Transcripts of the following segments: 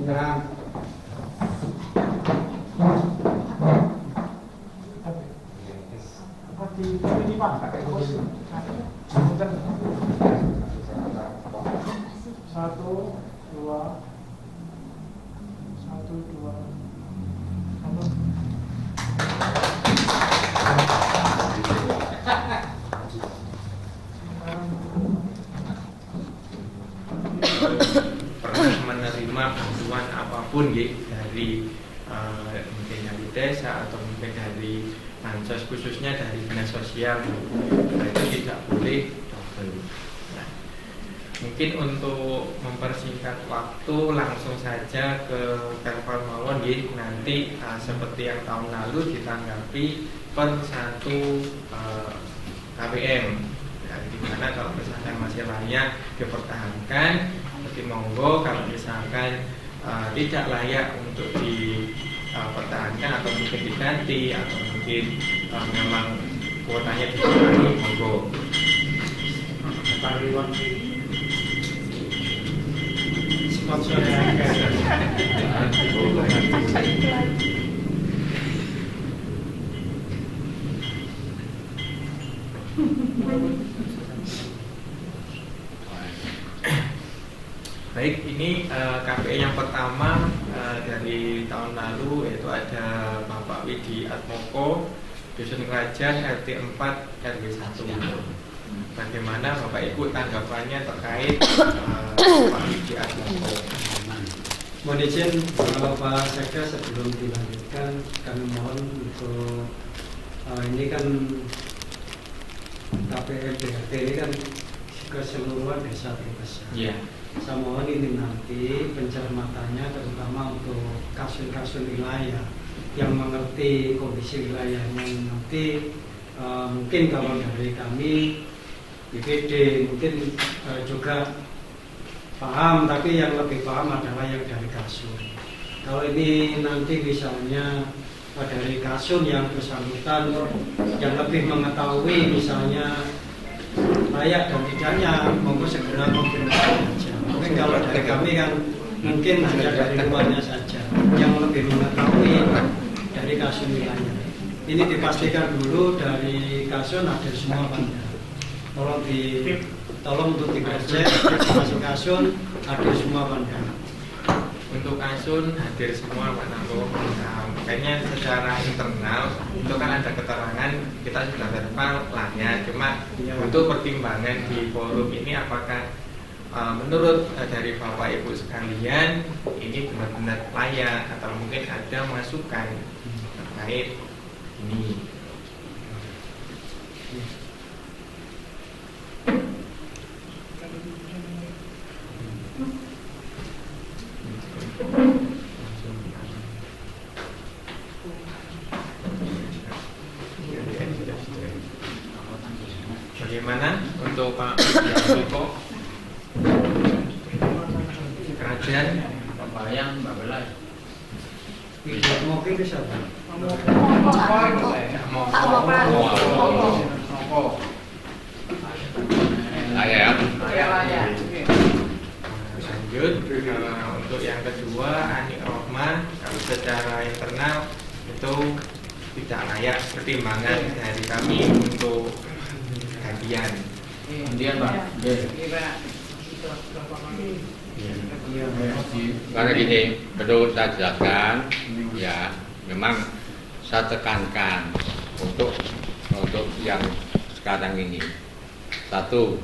Menyerang. Ini Pak, pakai bos. Satu, dua. Pernah menerima bantuan apapun dari mungkin dari desa atau mungkin dari bansos, khususnya dari dinas sosial, itu tidak boleh double. Nah, mungkin untuk mempersingkat waktu langsung saja ke telepon mawon nanti seperti yang tahun lalu ditanggapi per satu KPM. Dimana kalau misalkan masih layak dipertahankan, seperti monggo. Kalau misalkan tidak layak untuk dipertahankan atau mungkin diganti atau mungkin memang kuotanya dikurangi, monggo. Baik, ini KPI yang pertama dari tahun lalu, yaitu ada Bapak Widi Atmoko, Dusun Kerajaan, RT 4 RW 1. Bagaimana Bapak Ibu tanggapannya terkait Bapak Widi Atmoko? Mohon izin Pak Sekda, sebelum dilanjutkan kami mohon untuk ini kan KPM BRT ini kan keseluruhan desa terbesar. Iya. Saya mohon ini nanti pencermatannya terutama untuk kasus-kasus wilayah yang mengerti kondisi wilayahnya nanti mungkin kalau dari kami BPD mungkin juga paham, tapi yang lebih paham adalah yang dari kasus. Kalau ini nanti misalnya dari kasus yang bersangkutan yang lebih mengetahui misalnya layak dan tidaknya, monggo segera konfirmasi saja. Mungkin kalau dari kami kan mungkin hanya dari luarnya saja yang lebih mengetahui dari kasus wilayah. Ini dipastikan dulu dari kasus ada semua Pak. Tolong untuk dicek masing kasus ada semua pandangan. Untuk Asun hadir semua Pak Nambo. Makanya secara internal itu kan ada keterangan kita sudah verbal layak, cuma untuk pertimbangan di forum ini apakah menurut dari Bapak Ibu sekalian ini benar-benar layak atau mungkin ada masukan terkait ini. Bagaimana untuk Pak Joko Kerajaan Bayang Mbak Belai. Mungkin bisa Pak. Layak. Lanjut untuk yang kedua Ani Rohman, kalau secara internal itu tidak layak, pertimbangan dari kami untuk gantian. Kemudian Pak. Karena gini, perlu saya jelaskan, ya memang saya tekankan untuk yang sekarang ini. Satu,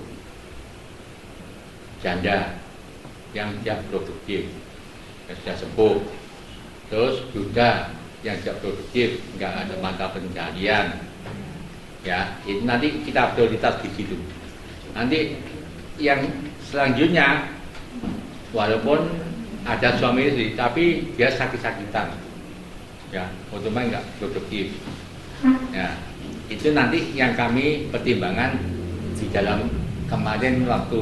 janda yang tidak produktif, yang sudah sepuh. Terus duda yang tidak produktif, nggak ada mata pencarian. Ya, itu nanti kita prioritas di situ. Nanti yang selanjutnya, walaupun ada suami istri, tapi dia sakit-sakitan, ya, otomatis nggak produktif. Ya, itu nanti yang kami pertimbangkan di dalam kemarin waktu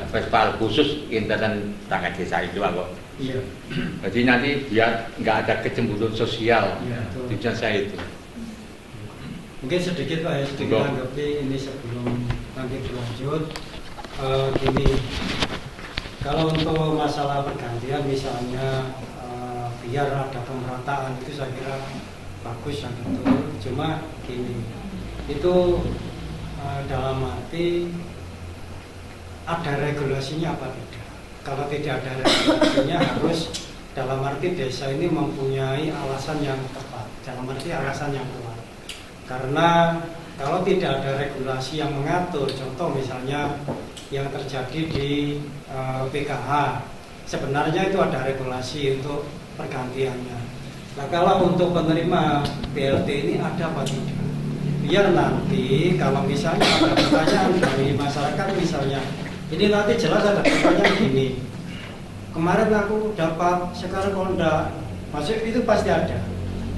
festival khusus intern perangkat desa itu, kok. Iya. Jadi nanti biar nggak ada kecemburuan sosial, tujuan saya itu. Mungkin sedikit Pak ya, sedikit tanggapi ini sebelum nanti berlanjut. Gini, Kalau untuk masalah pergantian misalnya biar ada pemerataan itu saya kira bagus dan betul. Cuma gini, itu dalam arti ada regulasinya apa tidak? Kalau tidak ada regulasinya harus dalam arti desa ini mempunyai alasan yang tepat, dalam arti alasan yang kuat. Karena kalau tidak ada regulasi yang mengatur, contoh misalnya yang terjadi di PKH, sebenarnya itu ada regulasi untuk pergantiannya. Nah kalau untuk penerima BLT ini ada apa tidak? Biar nanti kalau misalnya ada pertanyaan dari masyarakat misalnya, ini nanti jelas ada pertanyaan gini, kemarin aku dapat, sekarang kalau enggak, maksud itu pasti ada.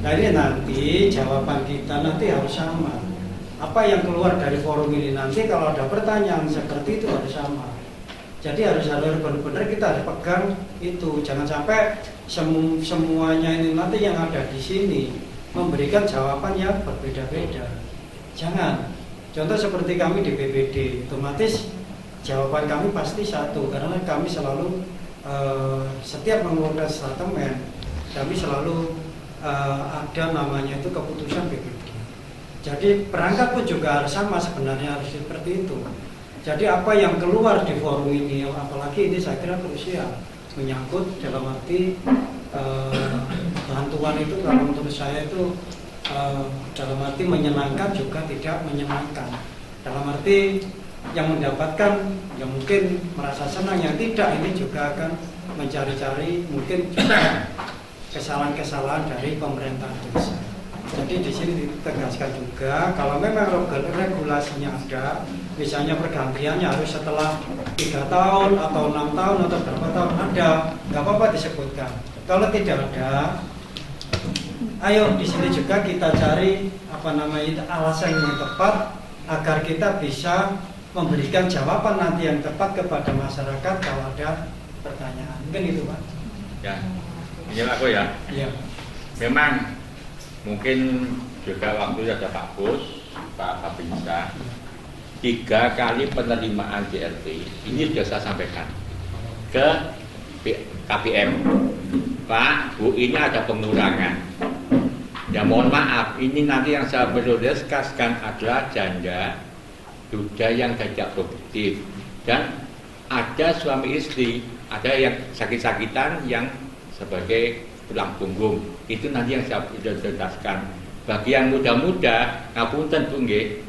Nah ini nanti jawaban kita nanti harus sama. Apa yang keluar dari forum ini nanti kalau ada pertanyaan seperti itu harus sama. Jadi harus benar-benar kita harus pegang itu. Jangan sampai semuanya ini nanti yang ada di sini memberikan jawaban yang berbeda-beda. Jangan. Contoh seperti kami di BPD, otomatis jawaban kami pasti satu karena kami selalu setiap mengeluarkan statement kami selalu ada namanya itu keputusan BPD. Jadi perangkat pun juga harus sama sebenarnya, harus seperti itu. Jadi apa yang keluar di forum ini, apalagi ini saya kira krusial, menyangkut dalam arti bantuan itu kalau menurut saya itu dalam arti menyenangkan juga tidak menyenangkan. Dalam arti yang mendapatkan yang mungkin merasa senang, yang tidak ini juga akan mencari-cari mungkin kesalahan-kesalahan dari pemerintah desa. Jadi di sini ditegaskan juga kalau memang regulasinya ada, misalnya pergantiannya harus setelah 3 tahun atau 6 tahun atau berapa tahun ada, nggak apa-apa disebutkan. Kalau tidak ada, ayo di sini juga kita cari alasan yang tepat agar kita bisa memberikan jawaban nanti yang tepat kepada masyarakat kalau ada pertanyaan. Mungkin itu Pak. Ya, ini aku ya. Iya. Memang mungkin juga waktu sudah bagus, Pak Babinsa. 3 kali penerimaan BLT ini sudah saya sampaikan ke KPM. Pak, Bu, ini ada pengurangan. Ya mohon maaf, ini nanti yang saya prioritaskan adalah janda, duda yang tidak produktif, dan ada suami istri, ada yang sakit-sakitan yang sebagai tulang punggung. Itu nanti yang saya prioritaskan. Bagi yang muda-muda, ngapunten Bu nggih,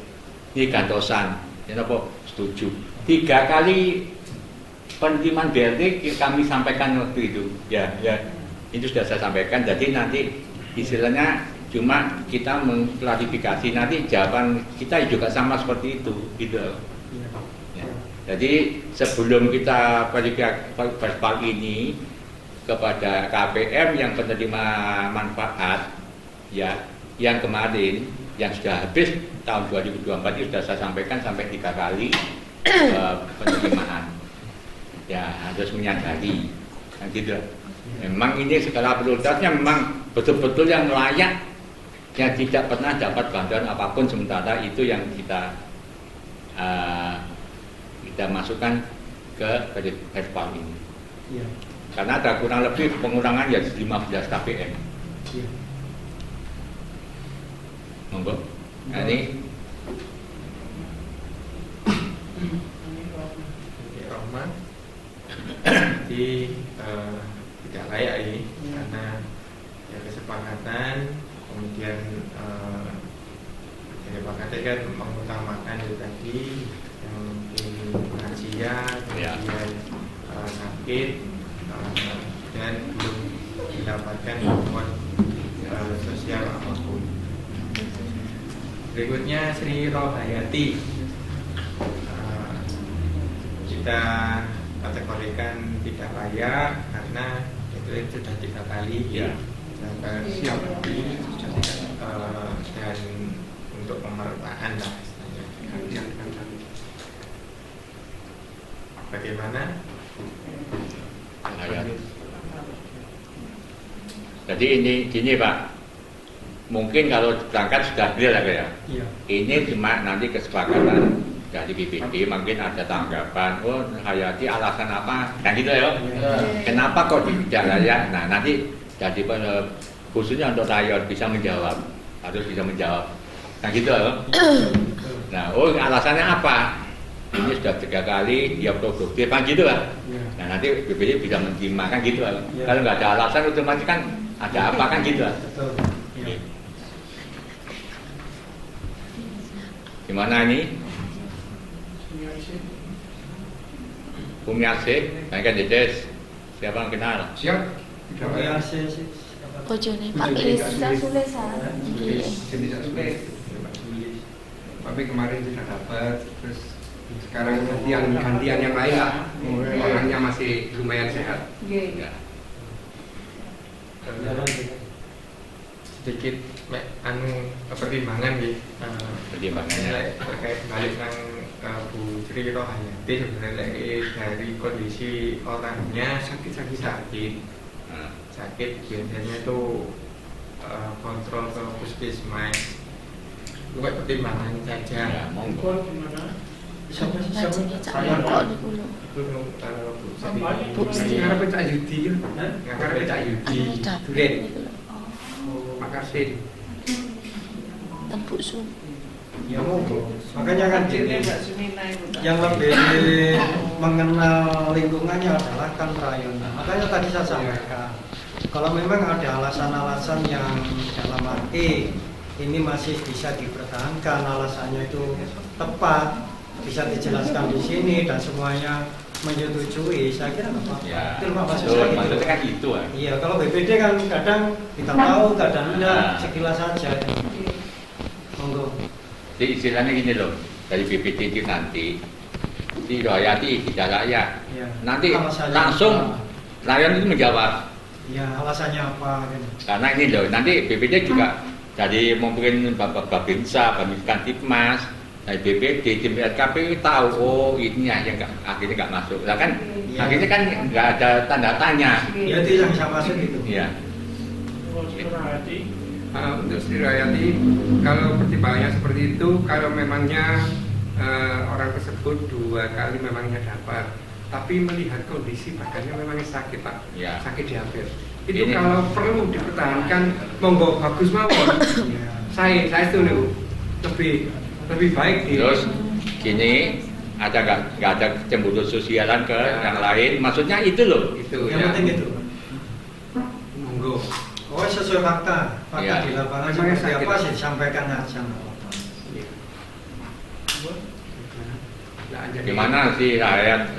ini gantosan. Kenapa? Setuju. 3 kali penerimaan BLT kami sampaikan waktu itu. Ya, itu sudah saya sampaikan. Jadi nanti istilahnya cuma kita mengklarifikasi. Nanti jawaban kita juga sama seperti itu, gitu. Ya. Jadi sebelum kita verifikasi ini kepada KPM yang penerima manfaat, ya, yang kemarin yang sudah habis tahun 2024 itu sudah saya sampaikan sampai 3 kali penerimaan. Ya harus menyadari, kan gitu. Memang ini skala prioritasnya memang betul-betul yang layak, yang tidak pernah dapat bantuan apapun sementara itu yang kita masukkan ke vertikal ini. Iya. Karena ada kurang lebih pengurangan ya 15 KPM. Iya. Monggo. Nah, ini Rahman. Jadi tidak layak ini karena ya kesepakatan, kemudian jadi pakatnya kan mengutamakan itu tadi yang mungkin lansia, kemudian sakit dan belum mendapatkan bantuan sosial apapun. Berikutnya Sri Rohayati, kita kategorikan tidak layak karena itu sudah 3 kali ya siap dan untuk pemerataan lah istilahnya. Bagaimana? Jadi ini gini Pak, mungkin kalau berangkat sudah clear ya. Iya. Ini cuma nanti kesepakatan dari BPD mungkin ada tanggapan, oh Hayati alasan apa, kan gitu ya. Kenapa kok tidak layak? Nah nanti jadi khususnya untuk rayon bisa menjawab, harus bisa menjawab, kan gitu ya. Nah, oh alasannya apa? Ini sudah 3 kali dia produktif, kan gitu lah. Nah nanti BPD bisa menerima, kan gitu lah. Kalau nggak ada alasan otomatis kan ada apa, kan gitu lah. Gimana ini? Bumi Arsik, kan Dedes. Siapa yang kenal? Siap. Bumi Arsik sih. Ojone Pak Lisa Sulesan. Tapi kemarin sudah dapat, terus sekarang gantian yang lain lah. Orangnya masih lumayan sehat. Ya. Sedikit pertimbangan ya. Pertimbangannya. Terkait balik nang Bu Sri Rohayati sebenarnya dari kondisi orangnya sakit biasanya tuh kontrol ke puskesmas. Buat pertimbangan saja. Ya, monggo. Ngajenge cak kok niku lho. Bu Sri. Karena pecah Yudi, karena pecah Yudi. Duren, Makasih. Tembuk Sum. Ya monggo. Makanya kan gini, yang lebih mengenal lingkungannya adalah kan rayon. Makanya tadi saya sampaikan, kalau memang ada alasan-alasan yang dalam arti ini masih bisa dipertahankan, alasannya itu tepat, bisa dijelaskan di sini dan semuanya menyetujui, saya kira nggak apa-apa. Ya. Itu maksud Betul, saya gitu. maksudnya kan itu kan. Iya, kalau BPD kan kadang kita tahu, kadang enggak, sekilas saja. Monggo. Jadi istilahnya gini loh, dari BPD itu nanti di Rohayati tidak layak. Ya. Nanti Alasannya langsung apa? rayon itu menjawab. Ya, alasannya apa? Gitu. Karena ini loh, nanti BPD juga dari mungkin Bapak Babinsa, Babinsa Tipmas, dari BPD, tim RKPU tahu, oh ini ya yang akhirnya nggak masuk. Lah kan, Ya. akhirnya kan nggak ada tanda tanya. Ya itu yang bisa masuk itu. Iya. Untuk Sri Rohayati, kalau pertimbangannya seperti itu, kalau memangnya orang tersebut 2 kali memangnya dapat, tapi melihat kondisi badannya memangnya sakit Pak, Ya. sakit diabetes. Itu Ini- kalau perlu dipertahankan, monggo bagus mawon. Ya. Saya setuju lebih baik di. Terus gini, ada nggak ada cemburu sosialan ke yang lain? Maksudnya itu loh. Itu Yang ya. penting itu. Monggo. Oh sesuai fakta, fakta Ya. di lapangan Memangnya seperti sakit. apa sih disampaikan aja. nggak apa-apa. Nah, jadi- Gimana sih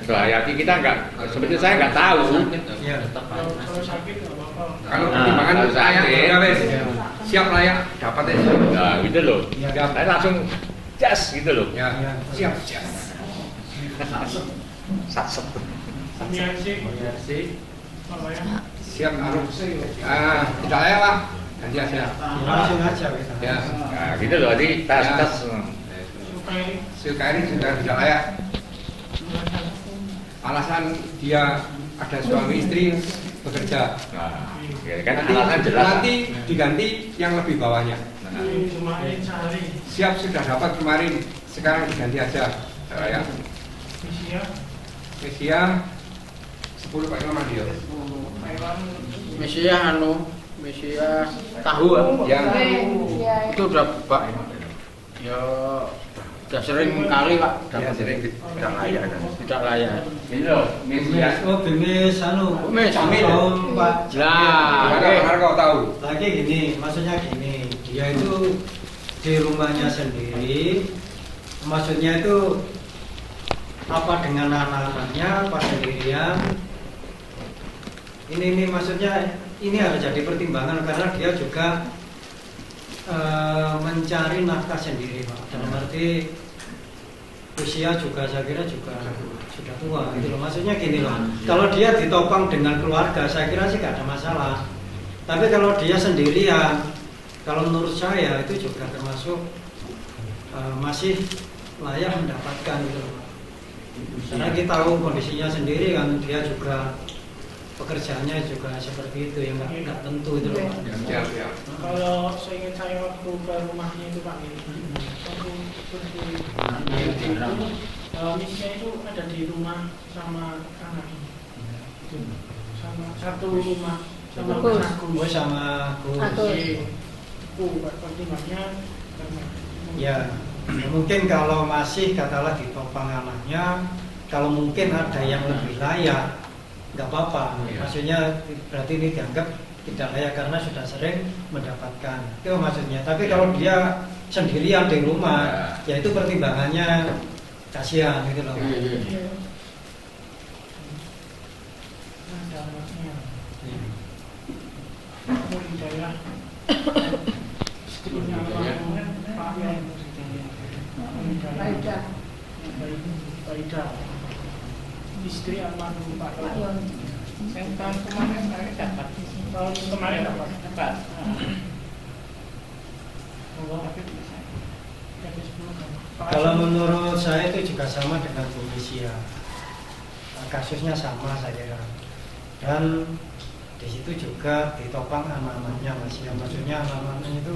Rohayati kita nggak, seperti saya nggak tahu. Ya. Kalau Nah, pertimbangan kalau saya sakit. ya wes, Ya. siap layak dapat ya. Nah, gitu loh. Ya. Saya langsung jas gitu loh. Ya, Ya. siap. Satset. Siap harus. Tidak layak Pak. Ganti aja. Ya, langsung aja kita. Ya. Nah, gitu loh. Jadi tes Ya. tes. Sukari sudah tidak layak. Alasan dia ada suami istri bekerja. Nah, ya kan Nanti, alasan jelas. nanti diganti yang lebih bawahnya. Nah, Siap sudah dapat kemarin, sekarang diganti aja. Tidak layak. Mesia 10 Pak Ilman dia. Mesia tahu Ya. itu udah Pak ya udah sering kali Pak Ya, sering tidak layak tidak layak ini loh, Mesia. Oh, Bimis anu. Bimis. Tahun Pak. Lah, Benar kau tahu. Lagi gini, maksudnya gini, dia itu di rumahnya sendiri, maksudnya itu apa dengan anak-anaknya pas sendirian. Ini maksudnya ini harus jadi pertimbangan karena dia juga mencari nafkah sendiri Pak. Dalam arti usia juga saya kira juga sudah tua gitu loh. Maksudnya gini loh, kalau dia ditopang dengan keluarga saya kira sih gak ada masalah. Tapi kalau dia sendirian, kalau menurut saya itu juga termasuk masih layak mendapatkan gitu loh. Karena kita tahu kondisinya sendiri kan, dia juga pekerjaannya juga seperti itu yang nggak tentu itu loh. Siap, siap. Kalau seingat saya waktu ke rumahnya itu Pak, waktu seperti misinya itu ada di rumah sama anak, sama satu rumah sama Gus. Agus. Oh, sama Agus. Itu pertimbangannya karena ya, mungkin kalau masih katalah ditopang anaknya, kalau mungkin ada yang lebih layak, nggak apa-apa. Maksudnya berarti ini dianggap tidak layak karena sudah sering mendapatkan. Itu maksudnya. Tapi kalau dia sendirian di rumah, ya itu pertimbangannya kasihan gitu loh. ada anaknya. Iya. Nur Hidayah. Istrinya Pak Yan Nur Hidayah. Baida. Istri almarhum Pak Yon. Tahun kemarin saya dapat. Tahun kemarin dapat. Kalau menurut saya itu juga sama dengan Tunisia. Kasusnya sama saya kira. Dan di situ juga ditopang anak-anaknya masih, maksudnya anak-anaknya itu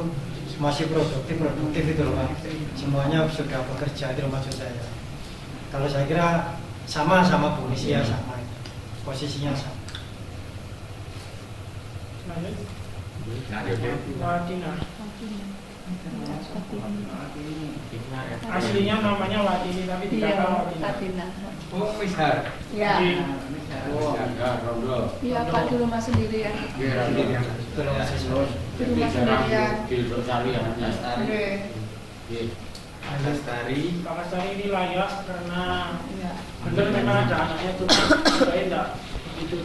masih produktif itu loh Pak. Semuanya sudah bekerja itu maksud saya. Kalau saya kira sama Tunisia sama itu. Posisinya sama. Watina. Aslinya namanya Watini tapi dikata Watina. Oh, misal. Ya. Oh, ya, Rondo. Iya Pak di rumah sendiri ya. Iya, Itu loh masih Di rumah sendirian. Di Lestari ya, Lestari. Oke. Iya. Lestari. Pak Lestari ini layak karena Iya. benar memang ada anaknya tuh. Saya enggak begitu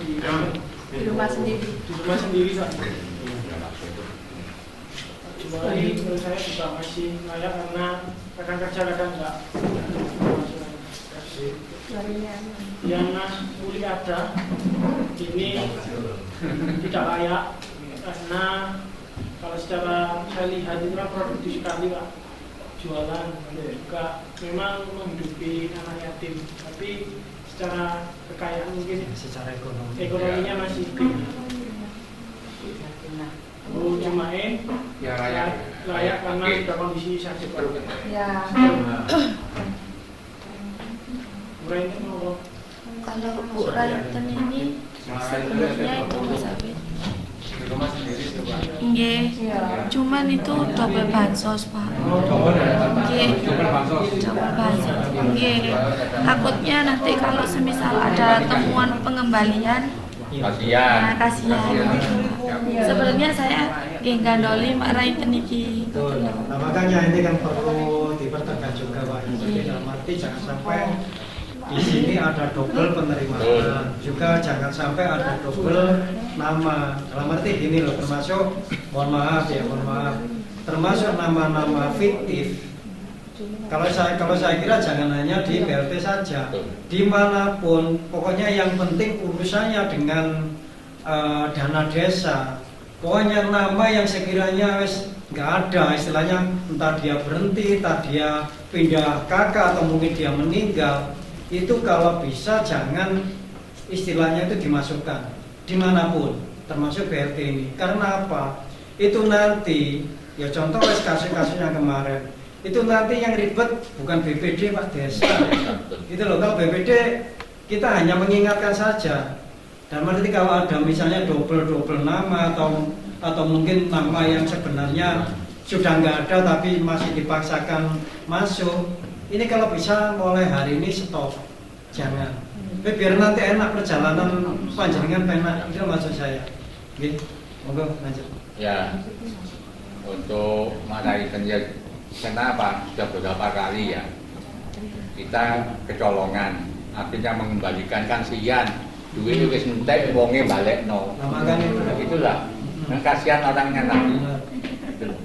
Di rumah sendiri. di rumah sendiri saja. Kecuali menurut saya juga masih layak karena kadang kerja kadang enggak. Larinya. Yang mulia ada ini tidak layak karena kalau secara saya lihat itu kan produktif sekali Pak, jualan juga memang menghidupi anak yatim, tapi secara kekayaan mungkin secara ekonomi. ekonominya masih Bu Jumain Ya layak. layak karena sudah kondisi sakit Pak. Ya. Bu Raini mau Kalau Bu Rainten ini sebelumnya itu Mas Abid. Di rumah sendiri coba. Nggih. Iya. Cuman itu double bansos, Pak. Nggih. Double bansos. Double bansos. Nggih. Takutnya nanti kalau semisal ada temuan pengembalian, Kasihan. nah kasihan. Sebenarnya saya nggih gandoli Pak Rainten iki. Betul. Nah, makanya ini kan perlu dipertegas juga Pak. Jadi dalam arti jangan sampai di sini ada double penerimaan, juga jangan sampai ada double nama. Dalam arti gini loh, termasuk mohon maaf, termasuk nama-nama fiktif. Kalau saya kira jangan hanya di BLT saja, dimanapun, pokoknya yang penting urusannya dengan dana desa. Pokoknya nama yang sekiranya nggak ada, istilahnya entah dia berhenti, entah dia pindah kakak atau mungkin dia meninggal, itu kalau bisa jangan istilahnya itu dimasukkan dimanapun, termasuk BLT ini. Karena apa? Itu nanti, ya contoh kasus-kasus yang kemarin, itu nanti yang ribet bukan BPD Pak Desa. Itu loh, kalau BPD kita hanya mengingatkan saja. Dan nanti kalau ada misalnya double nama atau mungkin nama yang sebenarnya sudah nggak ada tapi masih dipaksakan masuk, ini kalau bisa mulai hari ini stop, jangan. Tapi biar nanti enak perjalanan panjenengan penak, itu maksud saya. Oke, monggo lanjut. Ya, untuk Marai Kenjel, kenapa sudah beberapa kali ya kita kecolongan, akhirnya mengembalikan kan sian, duit itu wis entek wonge balekno. Nah, makanya Itulah, kan kasihan orangnya nanti.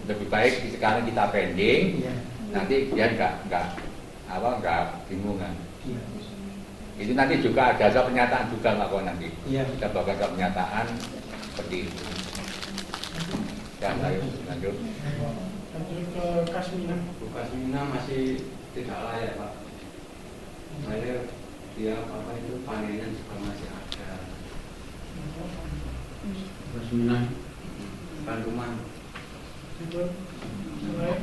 Lebih baik sekarang kita pending, Iya. nanti dia nggak bingung kan. Iya. Itu nanti juga ada pernyataan juga nggak kok nanti. Iya. Kita bakal ada pernyataan seperti itu. Ya, ayo lanjut. lanjut ke Kasmina. Bu Kasmina masih tidak layak Pak. Saya dia apa itu panennya juga masih ada. Basminan. Bantuman. Lanjut. Mulai.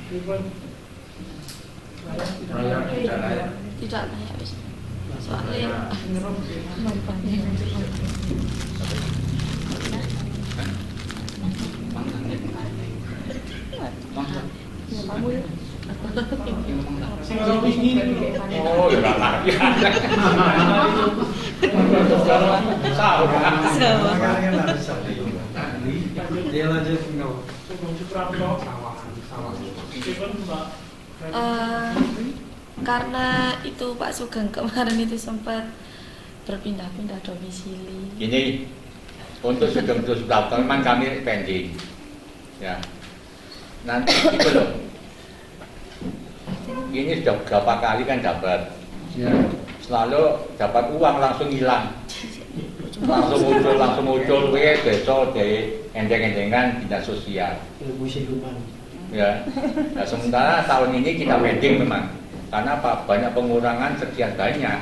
Pripun? Layak tidak Layak layak? tidak layak. Tidak layak wis. Soalnya Sing ora wingi niku. Oh, ya ora lagi. Makanya harus dia lanjut no. Sugeng Suprapto. Pripun, Mbak? karena itu Pak Sugeng kemarin itu sempat berpindah-pindah domisili. Ini untuk Sugeng Suprapto memang kami pending, ya. Nanti itu loh. Ini sudah berapa kali kan dapat, Ya. selalu dapat uang langsung hilang, langsung muncul, besok dari endeng-endengan dinas sosial. Ilmu siluman. Ya. Nah, sementara tahun ini kita pending memang, karena apa? Banyak pengurangan sekian banyak,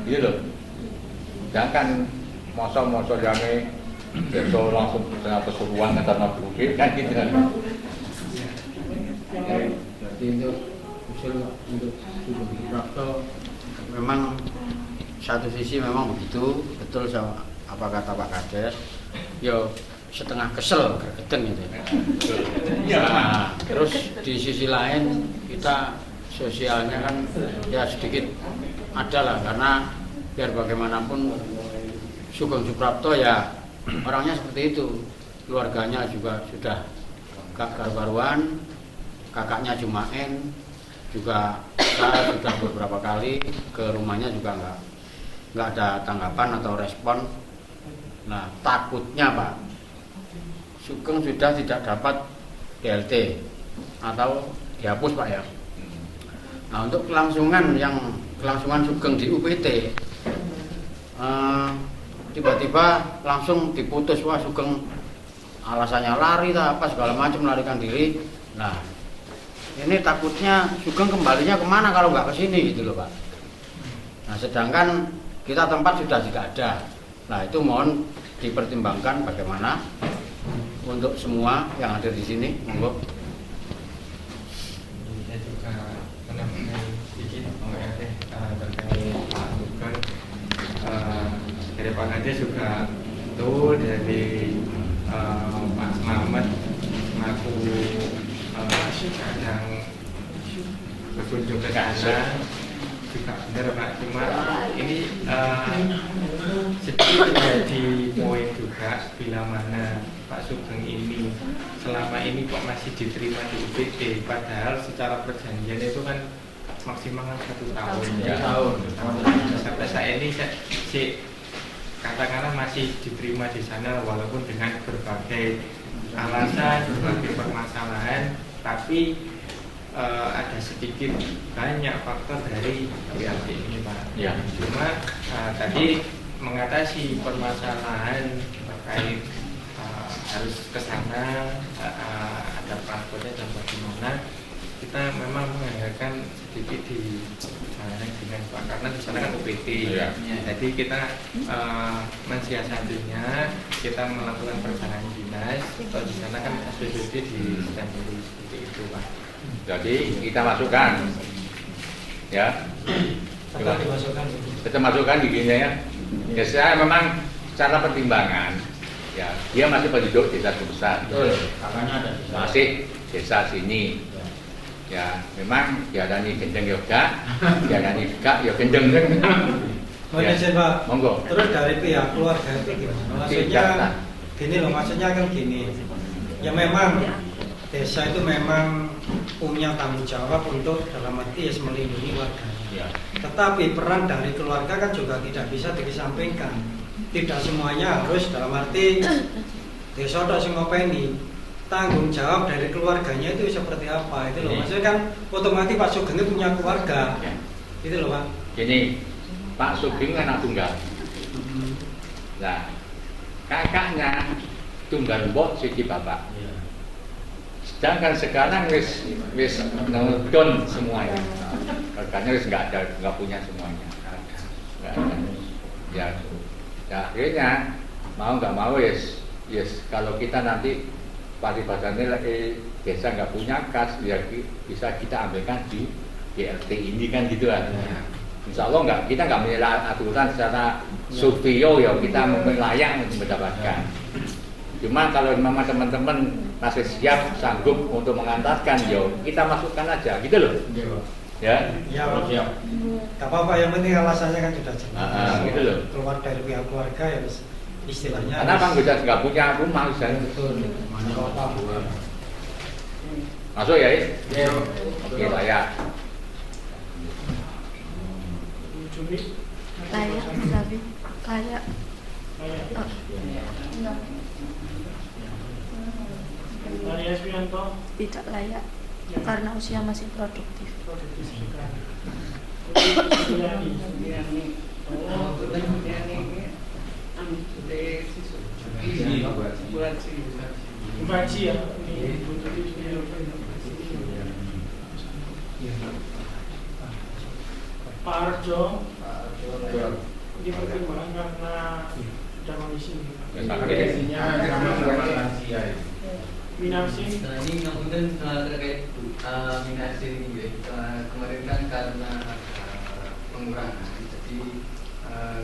gitu loh. Sedangkan masa-masa yang besok langsung kena kesuruhan karena duit kan gitu kan. Berarti untuk usul untuk Sugeng Suprapto memang satu sisi memang begitu betul sama apa kata Pak Kades. Yo setengah kesel gergeden gitu. Nah, terus di sisi lain kita sosialnya kan ya sedikit ada lah, karena biar bagaimanapun Sugeng Suprapto ya orangnya seperti itu, keluarganya juga sudah gak karu-karuan, kakaknya Jumaen juga saya sudah beberapa kali ke rumahnya juga nggak ada tanggapan atau respon. Nah takutnya Pak Sugeng sudah tidak dapat BLT atau dihapus Pak ya. Nah untuk kelangsungan Sugeng di UPT tiba-tiba langsung diputus, wah Sugeng alasannya lari tak apa segala macam, melarikan diri. Nah ini takutnya Sugeng kembalinya kemana kalau nggak ke sini gitu loh Pak. Nah sedangkan kita tempat sudah tidak ada. Nah itu mohon dipertimbangkan bagaimana untuk semua yang ada di sini, monggo. Saya juga menambahkan sedikit terkait Pak Sugeng. Dari Pak Kades juga itu dari Pak Slamet mengaku kadang berkunjung ke sana juga benar Pak, cuma ini sedikit menjadi poin juga bila mana Pak Sugeng ini selama ini kok masih diterima di UPT, padahal secara perjanjian itu kan maksimal 1 tahun. Ya. Sampai saat ini katakanlah masih diterima di sana walaupun dengan berbagai alasan, berbagai permasalahan, tapi ada sedikit banyak faktor dari BLT ini Pak. Ya. Cuma tadi mengatasi permasalahan terkait harus ke sana, ada transportnya dan bagaimana, kita memang menganggarkan sedikit di sana dengan Pak, karena di sana kan UPT. Ya. Jadi kita mensiasatinya, kita melakukan perjalanan dinas. Kalau di sana kan SPBD di standby seperti itu Pak. Jadi kita masukkan, ya. Tetap dimasukkan. Kita masukkan di gini ya. Ya saya memang secara pertimbangan, ya dia masih penduduk desa Sumsat, Kakaknya ada di sana. masih desa sini. Ya memang diadani gendeng yoga, diadani juga ya gendeng. Mohon Ya. izin Pak. Monggo. Terus dari pihak keluarga itu gimana? Maksudnya gini loh, maksudnya kan gini. Ya memang desa itu memang punya tanggung jawab untuk dalam arti melindungi warganya. Ya. Tetapi peran dari keluarga kan juga tidak bisa dikesampingkan. Tidak semuanya harus dalam arti desa tok sing ngopeni. Tanggung jawab dari keluarganya itu seperti apa itu loh. Maksudnya kan otomatis Pak Sugeng itu punya keluarga. Ya. Itu loh Pak. Gini, Pak Sugeng anak tunggal. Nah, kakaknya tunggal mbok siji bapak. Sedangkan sekarang wis nonton semuanya. Kakaknya wis nggak punya semuanya. Nggak ada. Ya, akhirnya mau nggak mau yes kalau kita nanti paribadannya lagi desa nggak punya kas, ya bisa kita ambilkan di BLT ini kan gitu kan. Insya Allah kita nggak menyalahi aturan secara surveo ya, kita layak untuk mendapatkan. Cuma kalau memang teman-teman masih siap sanggup untuk mengantarkan, yo kita masukkan aja gitu loh. Ya, siap. Gak apa-apa, yang penting alasannya kan sudah jelas. Gitu loh. Keluar dari pihak keluarga ya istilahnya. Karena Bang Gojek nggak punya rumah, misalnya. Betul. Masuk ya, Oke, layak. Layak, Zabi. Layak. Dari Esmianto Tidak layak karena usia masih produktif. Baci ya. Pak Arjo dipertimbangkan karena sudah kondisi. Minasi. Nah ini kemudian terkait minasi ini kemarin kan karena pengurangan, jadi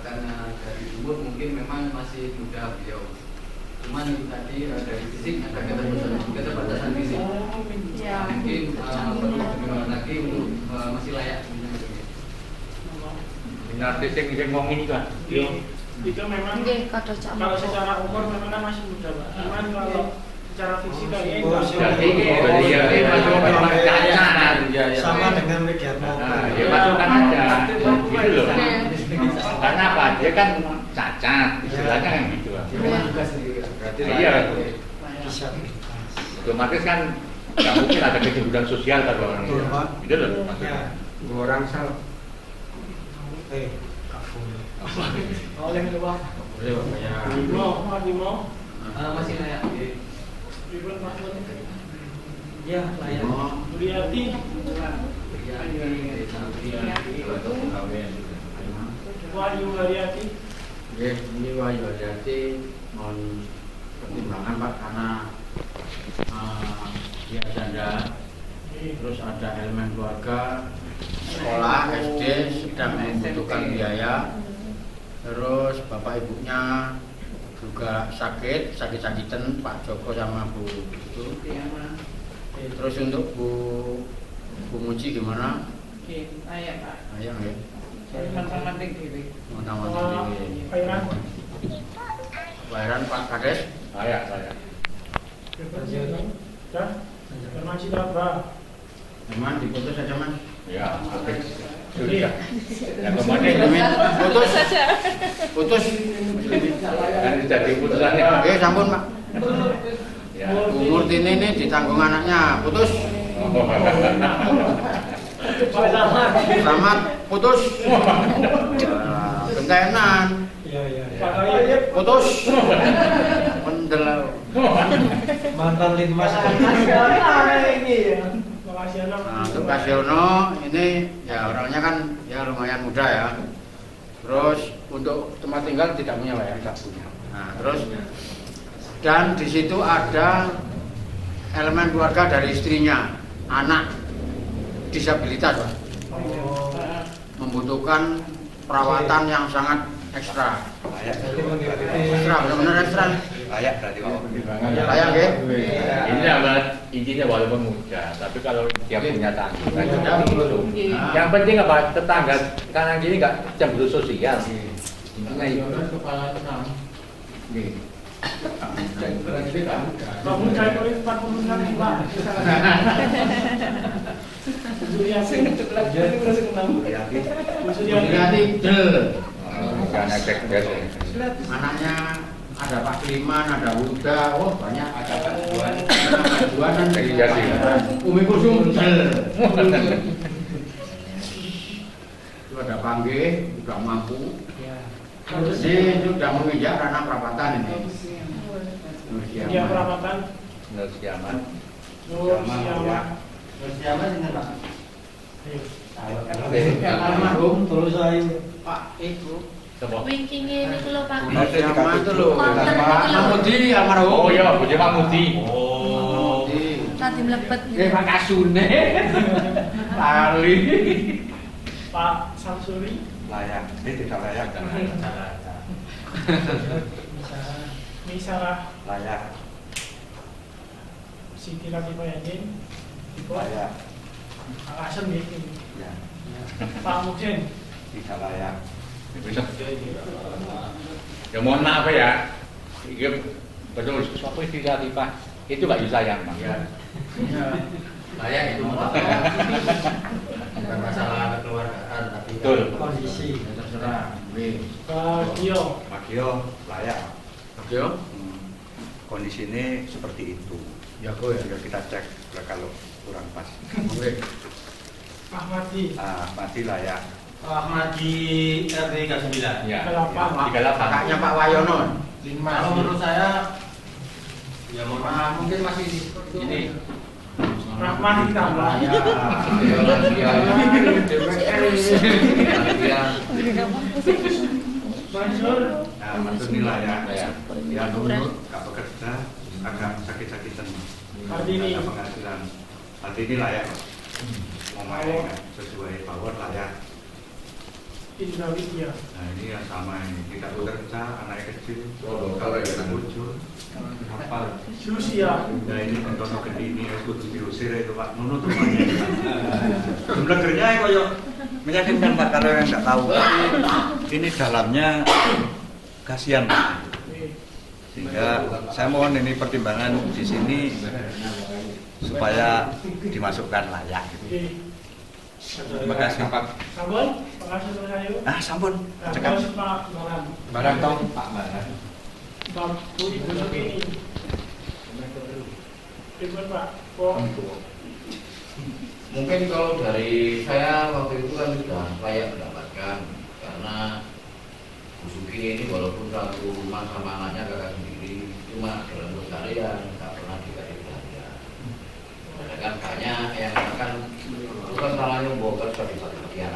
karena dari umur mungkin memang masih muda beliau. Cuman tadi dari fisik ada keterbatasan fisik. Ya. Mungkin perlu lagi untuk masih layak. Minati sing ngomong ini kan. Itu memang kalau secara umur memang masih muda, Pak. Cuman kalau secara fisik kayaknya sama dengan media dia masukkan aja gitu loh. Karena apa? Dia kan cacat, istilahnya kan gitu. Berarti iya, otomatis kan nggak mungkin ada kejujuran sosial kalau orang itu, gitu loh maksudnya. Orang salah. oleh Pak. Boleh Pak ya. Bimo. Masih layak. Ribut Mas Boni. Ya, layak. Budiati. Wahyu Haryati. Ini Wahyu Haryati mohon pertimbangan Pak, karena dia janda, terus ada elemen keluarga, sekolah SD sedang membutuhkan biaya, terus bapak ibunya juga sakit-sakitan Pak Joko sama Bu itu. Terus untuk Bu Muji gimana? Layak Pak. Layak ya. Mantan-mantan diri. Bayaran Pak Kades? Layak. Masih dapat. Teman diputus saja Mas. Ya, oke. Sudah. Yang kemarin Putus. kan jadi putusannya. Oke, sampun Pak. Ya. Bu Murtini ini ditanggung anaknya, putus. Selamat putus. Gentenan. Putus. Pendel. Mantan Linmas. Nah, untuk Kasiono ini ya orangnya kan ya lumayan muda ya. Terus untuk tempat tinggal tidak punya Pak ya, tidak punya. Nah, terus dan di situ ada elemen keluarga dari istrinya, anak disabilitas Pak. Membutuhkan perawatan yang sangat ekstra. Ekstra, benar-benar ekstra. Layak berarti Pak. Layak ya? Ini intinya walaupun muda, tapi kalau dia punya tanggungan juga gitu. Yang penting apa? Tetangga kanan kiri nggak cemburu sosial. Intinya itu. Nih. Kamu cari tulis 40 Pak. Anaknya ada Pak Kliman, ada Huda, oh banyak, ada Pak Juanan dari Jati. Umi Kusum itu ada Pangge, juga mampu. Ini sudah menginjak ranah perapatan ini. Dia perawatan. Nur Siaman. dengan Pak. Almarhum terus saya Pak Ibu. Wingking ini kalau Pak. Siapa itu loh? Mahmudi almarhum. Oh iya, Budi Mahmudi. Nanti lagi mlebet gitu. Pak Kasune. Lali. Pak Samsuri. Layak, ini tidak layak. Misarah. Layak, Siti Latifah Yadin. layak. Alasan gitu. Ya, Pak Muksin. tidak layak. Ya mohon maaf ya. Ini betul siapa sih Latifah? Itu Mbak Yusayang, Bang. Ya. Layak itu bukan masalah kekeluargaan tapi Betul. Kondisi. terserah. Pak Dio. Pak Gio, layak. Oke. Kondisi ini seperti itu. Ya kok ya. Tinggal kita cek kalau kurang pas. Oke. Ahmadi. Mati layak. Ahmadi RT 9. Ya. 38. 38. Kakaknya Pak Wayono. Kalau menurut saya Ya mohon maaf. mungkin masih Ini. Rahman ditambah. Mansur. Maksud ini layak. Layak. Ya nurut, gak bekerja, agak sakit-sakitan. Kartini. Ada penghasilan. Kartini layak. Mau main sesuai power layak. Indra Widya. Nah ini yang sama ini, tidak bekerja, anaknya kecil, kalau kita muncul, hafal. Susia. Nah ini contoh gede ini, kudu diusir itu Pak, nunut rumahnya. Jumlah kerjanya koyo meyakinkan Pak, kalau yang nggak tahu. Ini dalamnya kasihan Pak. Sehingga saya mohon ini pertimbangan di sini supaya dimasukkan layak. Terima kasih. Sampun, makasih Mas Ayu. Sampun. Cekap. Pak Baran. Barang tong Pak Barang. Pak Budi ini. Ribut Pak. Pok. mungkin kalau dari saya waktu itu kan sudah layak mendapatkan karena Bu Suki ini walaupun satu rumah sama anaknya kakak sendiri cuma dalam keseharian nggak pernah dikasih perhatian. Kan banyak yang akan bukan salahnya bokar sebagai satu anaknya.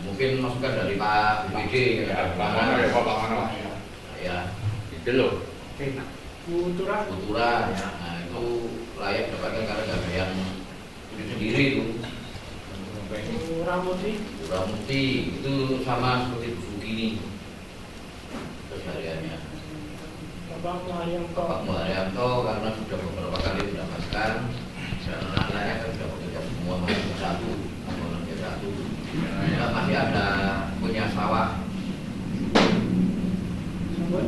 Mungkin masukan dari Pak BPD Ya, Pak Mano ya, Pak Mano. ya Itu loh. Butura. Kultura ya, nah itu layak dapatkan karena gak ada yang punya sendiri itu. Ramuti. Ramuti itu sama seperti Bu Suki ini kesehariannya. Bapak Muharyanto. Bapak Muharyanto karena sudah beberapa kali mendapatkan dan anak-anaknya kan sudah bekerja semua masih satu, masih satu. Kita masih ada punya sawah. Sampun.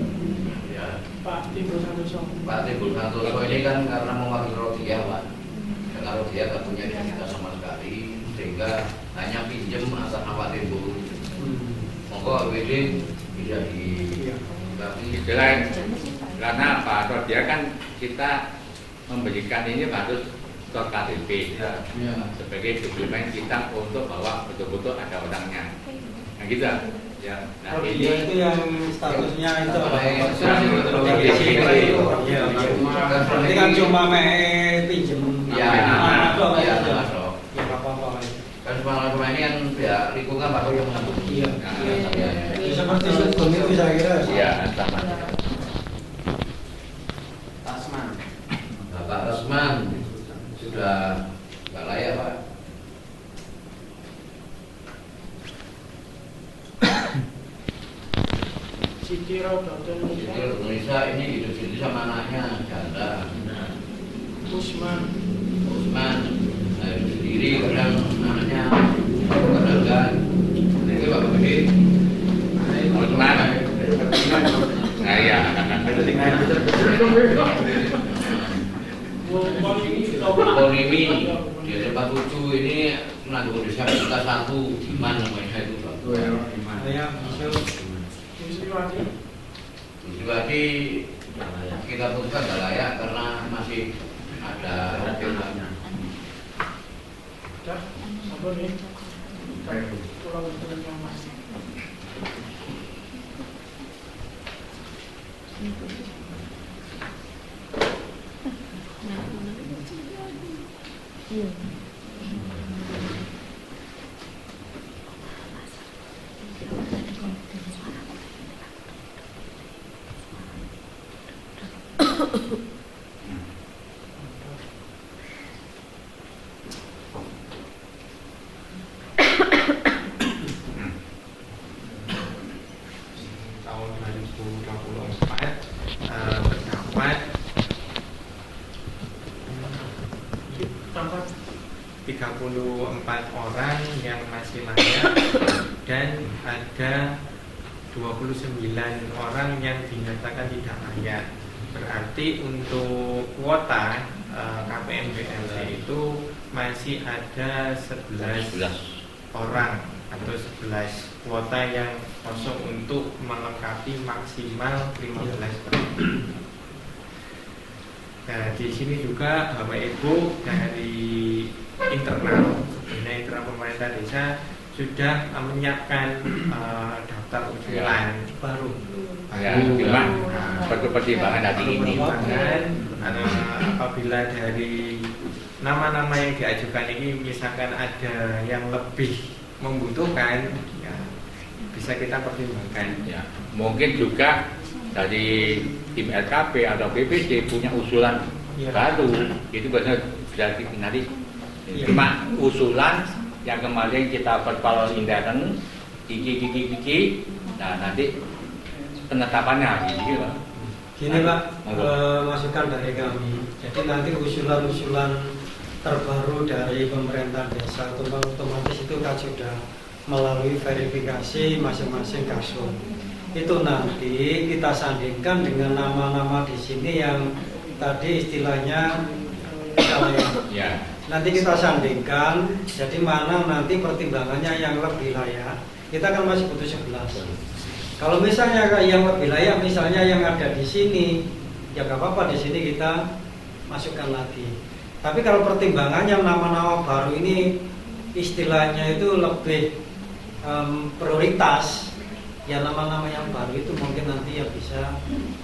Ya, Pak Timbul Santoso. Pak Timbul Santoso ini kan karena mewakili Rodia Pak. Karena Rodia tak punya identitas sama sekali sehingga hanya pinjem atas nama Timbul. Monggo WD bisa di Selain karena Pak Rodia kan kita memberikan ini harus ke KTP sebagai dokumen kita untuk bahwa betul-betul ada orangnya. Nah gitu ya. Nah Oh, ini dia itu yang statusnya itu Iya. ini kan cuma pinjem Ya, atau ya, ya masuk. apa-apa. Kan semua ini kan ya lingkungan Pak yang menanggung. Iya. Ya. Seperti hukum itu saya kira. ya sama. Tasman. Bapak Tasman sudah nggak layak Pak. Siti Rodoton Jadi Indonesia ini hidup sendiri sama anaknya janda. Usman. Usman hidup sendiri kadang anaknya kadang enggak. Itu Pak Budi. Usman. Nah ya. Polimi di tempat 7 ini menanggung disabilitas 1 Iman namanya itu Pak. Saya bisa Yusriwati. Yusriwati kita putuskan nggak layak karena masih ada opsinya. Dah, sampun nih. Pulang dengan yang masih. 34 orang yang masih layak dan ada 29 orang yang dinyatakan tidak layak. Berarti untuk kuota KPM BLT itu masih ada 11 orang atau 11 kuota yang kosong untuk melengkapi maksimal 15 orang. Nah, di sini juga Bapak Ibu dari internal pemerintah desa sudah menyiapkan daftar usulan baru. Ya, cuma perlu pertimbangan hari ini. Apabila dari nama-nama yang diajukan ini misalkan ada yang lebih membutuhkan, ya bisa kita pertimbangkan. Ya, mungkin juga dari tim LKP atau BPD punya usulan baru, itu biasanya bisa nanti. Cuma usulan yang kemarin kita verbal intern, iki, nah nanti penetapannya gitu Pak. Gini Pak, masukan dari kami. Jadi nanti usulan-usulan terbaru dari pemerintah desa otomatis itu kan sudah melalui verifikasi masing-masing kasus. Itu nanti kita sandingkan dengan nama-nama di sini yang tadi istilahnya ya. Nanti kita sandingkan, jadi mana nanti pertimbangannya yang lebih layak. Kita kan masih butuh 11. Kalau misalnya yang lebih layak, misalnya yang ada di sini, ya nggak apa-apa, di sini kita masukkan lagi. Tapi kalau pertimbangannya nama-nama baru ini istilahnya itu lebih prioritas, ya nama-nama yang baru itu mungkin nanti ya bisa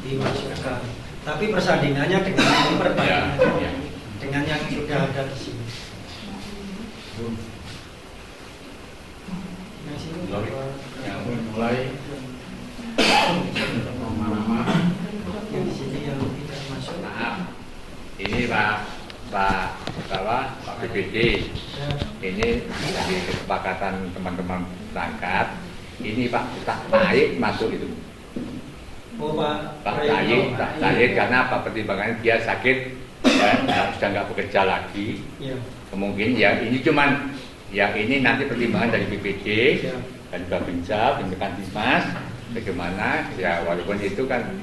dimasukkan. Tapi persandingannya dengan perbandingannya dengan yang sudah ada di sini. Yang mulai nama-nama yang di sini yang tidak masuk. Maaf, ini Pak BPD, ini dari kesepakatan teman-teman perangkat. Ini Pak Tayyip masuk itu. Oh Pak Tayyip karena apa pertimbangannya dia sakit dan sudah nggak bekerja lagi. Ya. Kemungkinan ya ini cuman ya ini nanti pertimbangan dari BPD dan Babinsa, Pimpinan Dimas, bagaimana ya walaupun itu kan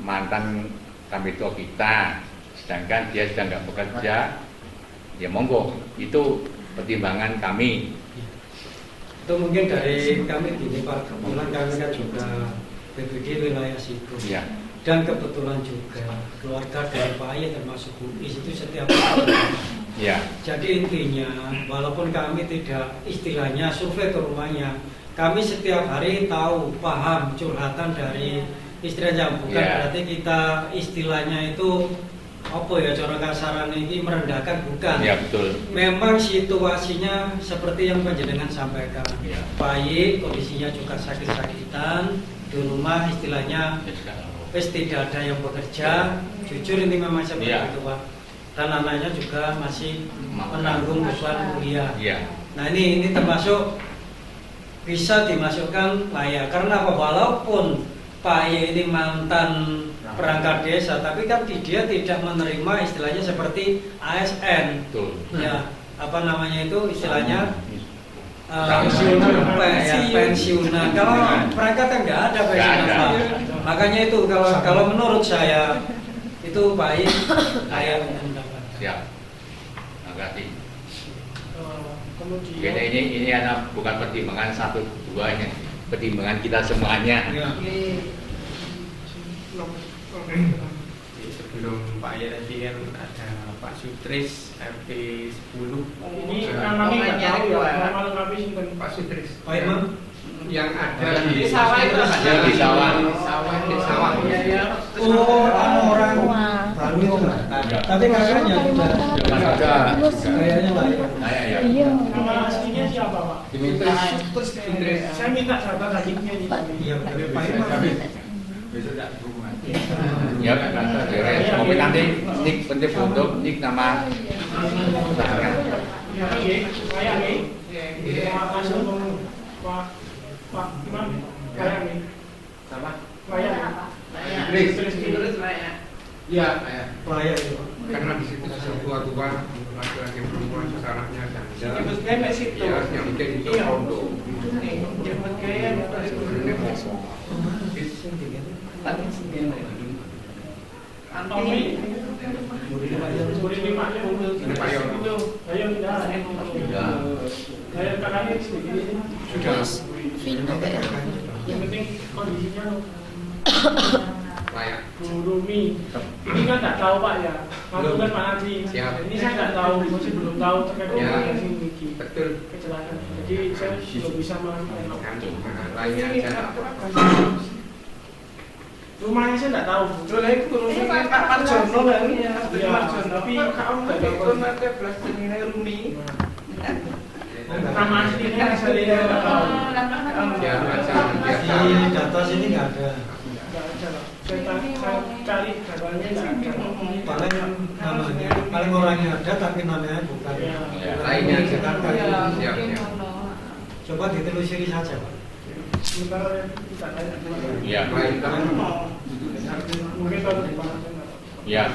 mantan Kamito kita, sedangkan dia sudah nggak bekerja, ya monggo itu pertimbangan kami. Itu mungkin dari kami gini Pak, kebetulan kami kan juga BPD wilayah Situ. Ya. Dan kebetulan juga keluarga dari Pak Ayah termasuk Uis itu setiap hari. Ya. Jadi intinya walaupun kami tidak istilahnya survei ke rumahnya, kami setiap hari tahu, paham curhatan dari istrinya, bukan berarti kita istilahnya itu apa ya cara kasaran ini merendahkan, bukan. Ya betul. Memang situasinya seperti yang panjenengan sampaikan. Ya. Pak Ayah kondisinya juga sakit-sakitan di rumah istilahnya. Tidak ada yang bekerja, jujur ini memang seperti itu Pak. Dan anaknya juga masih menanggung beban kuliah. Nah ini termasuk bisa dimasukkan layak. Karena apa? Walaupun Pak Ye ini mantan perangkat desa, tapi kan dia tidak menerima istilahnya seperti ASN. Ya, apa namanya itu istilahnya? Pensiunan. Kalau perangkat kan nggak ada pensiunan. Makanya itu kalau menurut saya itu baik layak mendapat. Siap. Terima kasih. Kemudian ini anak bukan pertimbangan 1, 2 ini, pertimbangan kita semuanya. Ya. Sebelum Pak Ayah tadi kan ada Pak Sutris RT 10. Ini namanya nggak tahu ya, malu habis Pak Sutris. Pak Imam yang ada di sawah itu Di sawah. Oh, orang baru itu. Tapi kakaknya sudah kayaknya layak. Iya. Nama aslinya siapa Pak? Dimitris. Saya minta data tadinya ini. Iya, dari Pak Imam. Ya, mungkin nanti nik penting untuk nik nama usahakan. Layak nih. Hasil Pak Imam layak nih. Sama. Layak. Iya, Layak itu. karena di situ sudah tua-tua, laki-laki perempuan termasuk anaknya janda. Jemput gaya mek situ. Iya, yang penting itu Iya. pondok. Jemput gaya Antoni Murid Pak Yon. Ayo kita. Ayo kakaknya sedikit. Sudah Vino kayak Yang penting kondisinya layak. Bu Rumi, ini kan nggak tahu Pak ya, ngaku kan Pak Haji. Siap. Ini saya nggak tahu, masih belum tahu terkait Ya. dengan ini Betul. kecelakaan. Jadi saya belum bisa mengenai. Lainnya aja. Rumahnya saya nggak tahu. Betul itu rumahnya Pak Marjono lah ini ya. Tapi kamu nggak tahu. nanti belas jenenge Rumi. Nama aslinya saya nggak tahu. Ya, Di data sini nggak ada. Nggak ada. Saya cari datanya nggak ada. Paling namanya, paling orangnya ada tapi namanya bukan. Ya. Lainnya aja. Jakarta. Siap, siap. Coba ditelusuri saja, Pak. Sementara kita tanya dulu. Ya. Lain kan. Mungkin tahun depan. Ya.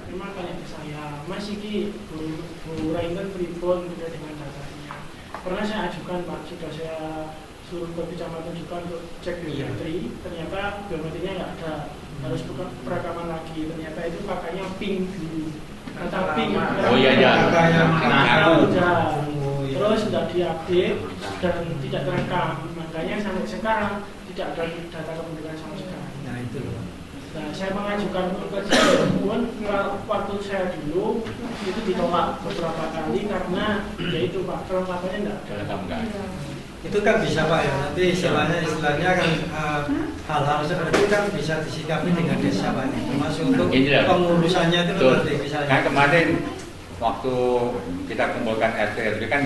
Memang tanya ke saya, Mas iki Bu Rainten pripun terkait dengan datanya. Pernah saya ajukan Pak, sudah saya suruh ke kecamatan juga untuk cek biometri, ternyata biometrinya nggak ada, harus buka perekaman lagi. Ternyata itu pakainya pink dulu, kata pink. Oh iya ya. Aku terus sudah diupdate dan tidak terekam, makanya sampai sekarang tidak ada data kependudukan sama sekali. Nah itu loh. Nah, saya mengajukan untuk kajian pun waktu saya dulu itu ditolak beberapa kali karena yaitu Pak kelengkapannya tidak ada. Dalam enggak. Itu kan bisa Pak ya, nanti istilahnya kan hal-hal seperti itu kan bisa disikapi dengan desa Pak, termasuk untuk Ini lah. pengurusannya itu Betul. nanti misalnya. Kan kemarin waktu kita kumpulkan RT RW kan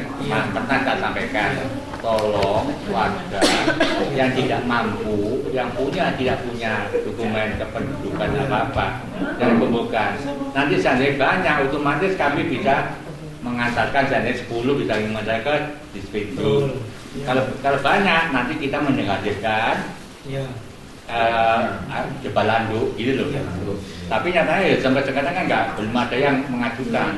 pernah saya sampaikan, tolong warga yang tidak mampu, yang tidak punya dokumen kependudukan apa-apa, jangan kumpulkan. Nanti seandainya banyak, otomatis kami bisa mengantarkan seandainya 10 bisa mengantarkan ke Dispenduk. Kalau banyak, nanti kita menghadirkan Jebalanduk gitu loh. Tapi nyatanya ya sampai sekarang kan belum ada yang mengajukan.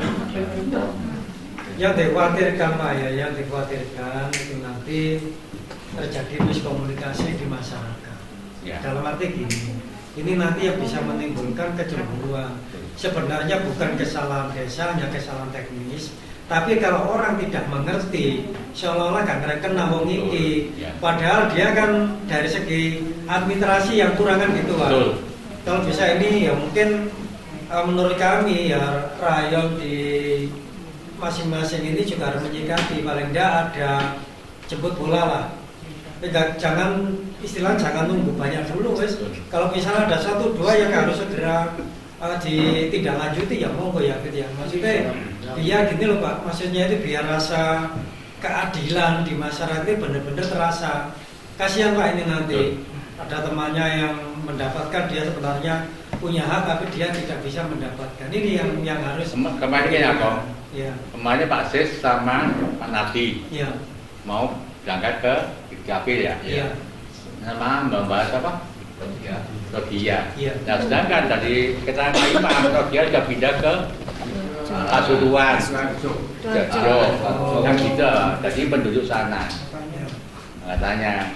Yang dikhawatirkan Pak ya, yang dikhawatirkan itu nanti terjadi miskomunikasi di masyarakat. Ya. Dalam arti gini, ini nanti yang bisa menimbulkan kecemburuan. Sebenarnya bukan kesalahan desa, hanya kesalahan teknis. Tapi kalau orang tidak mengerti, seolah-olah gak ngereken wong iki. Padahal dia kan dari segi administrasi yang kurangan gitu Pak. Kalau bisa ini ya mungkin menurut kami ya rayon di masing-masing ini juga harus menyikapi, paling tidak ada jemput bola lah. Jangan nunggu banyak dulu wes. Kalau misalnya ada 1-2 yang harus segera ditindaklanjuti ya monggo ya gitu ya. Maksudnya biar gini loh Pak, maksudnya itu biar rasa keadilan di masyarakat itu benar-benar terasa. Kasihan Pak ini nanti ada temannya yang mendapatkan, dia sebenarnya punya hak tapi dia tidak bisa mendapatkan. Ini yang harus Kemarin kayaknya kok. Ya. Kemarin Pak Sis sama Pak Nadi mau berangkat ke Dukcapil ya. Iya. Sama membahas apa? Rodia. Iya. Nah sedangkan dari keterangan Pak Imam, Rodia sudah pindah ke Pasuruan, Jojo, yang gitu. Jadi penduduk sana. Katanya.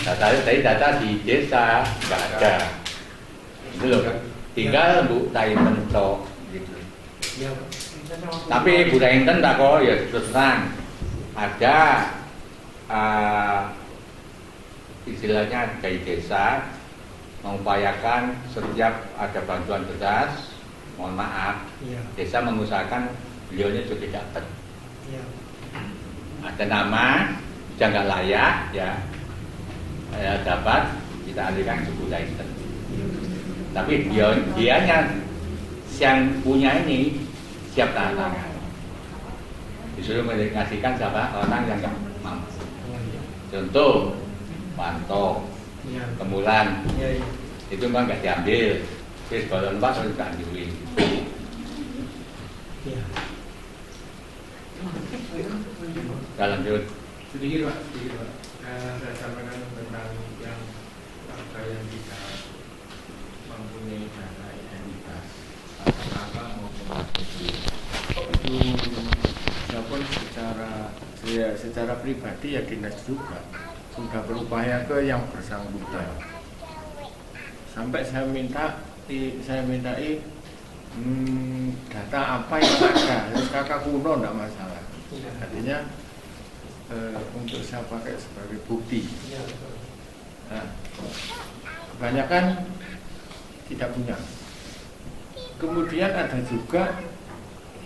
Data di desa nggak ada. Itu loh. Tinggal Bu Rainten tok gitu. Tapi Bu Rainten tak kok ya terus terang ada istilahnya dari desa mengupayakan setiap ada bantuan beras, mohon maaf, desa mengusahakan beliaunya juga dapat. Ada nama, sudah nggak layak, ya dapat kita alihkan ke Bu Rainten. Tapi dianya yang punya ini siap tanda tangan. Disuruh mengasihkan siapa orang yang nggak mampu. Contoh Panto, Kemulan, itu memang nggak diambil. Terus kalau Pak harus tak diambil. Kalau lanjut. Sedikit Pak. Saya sampaikan tentang yang kita mempunyai data identitas apa maupun itu walaupun secara pribadi ya dinas juga sudah berupaya ke yang bersangkutan sampai saya mintai data apa yang ada, kakak kuno tidak masalah, artinya untuk saya pakai sebagai bukti. Nah, kebanyakan tidak punya. Kemudian ada juga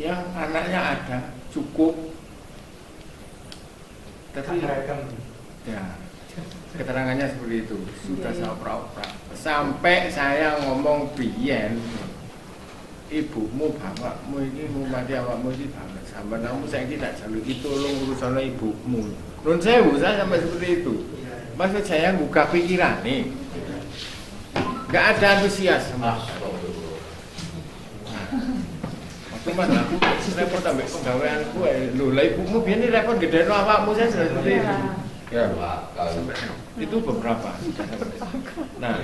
yang anaknya ada cukup, tapi ya keterangannya seperti itu sudah saya oprak-oprak sampai saya ngomong biyen ibumu bapakmu ini mati awakmu ini banget sampai kamu saya tidak selalu itu tolong urusan ibumu nun sewu saya sampai seperti itu. Maksud saya buka pikiran nih nggak ada antusias sama waktu mana aku repot ambil pegawaianku lho lah ibumu biar ini repot gede awakmu saya sudah seperti itu ya itu beberapa. Nah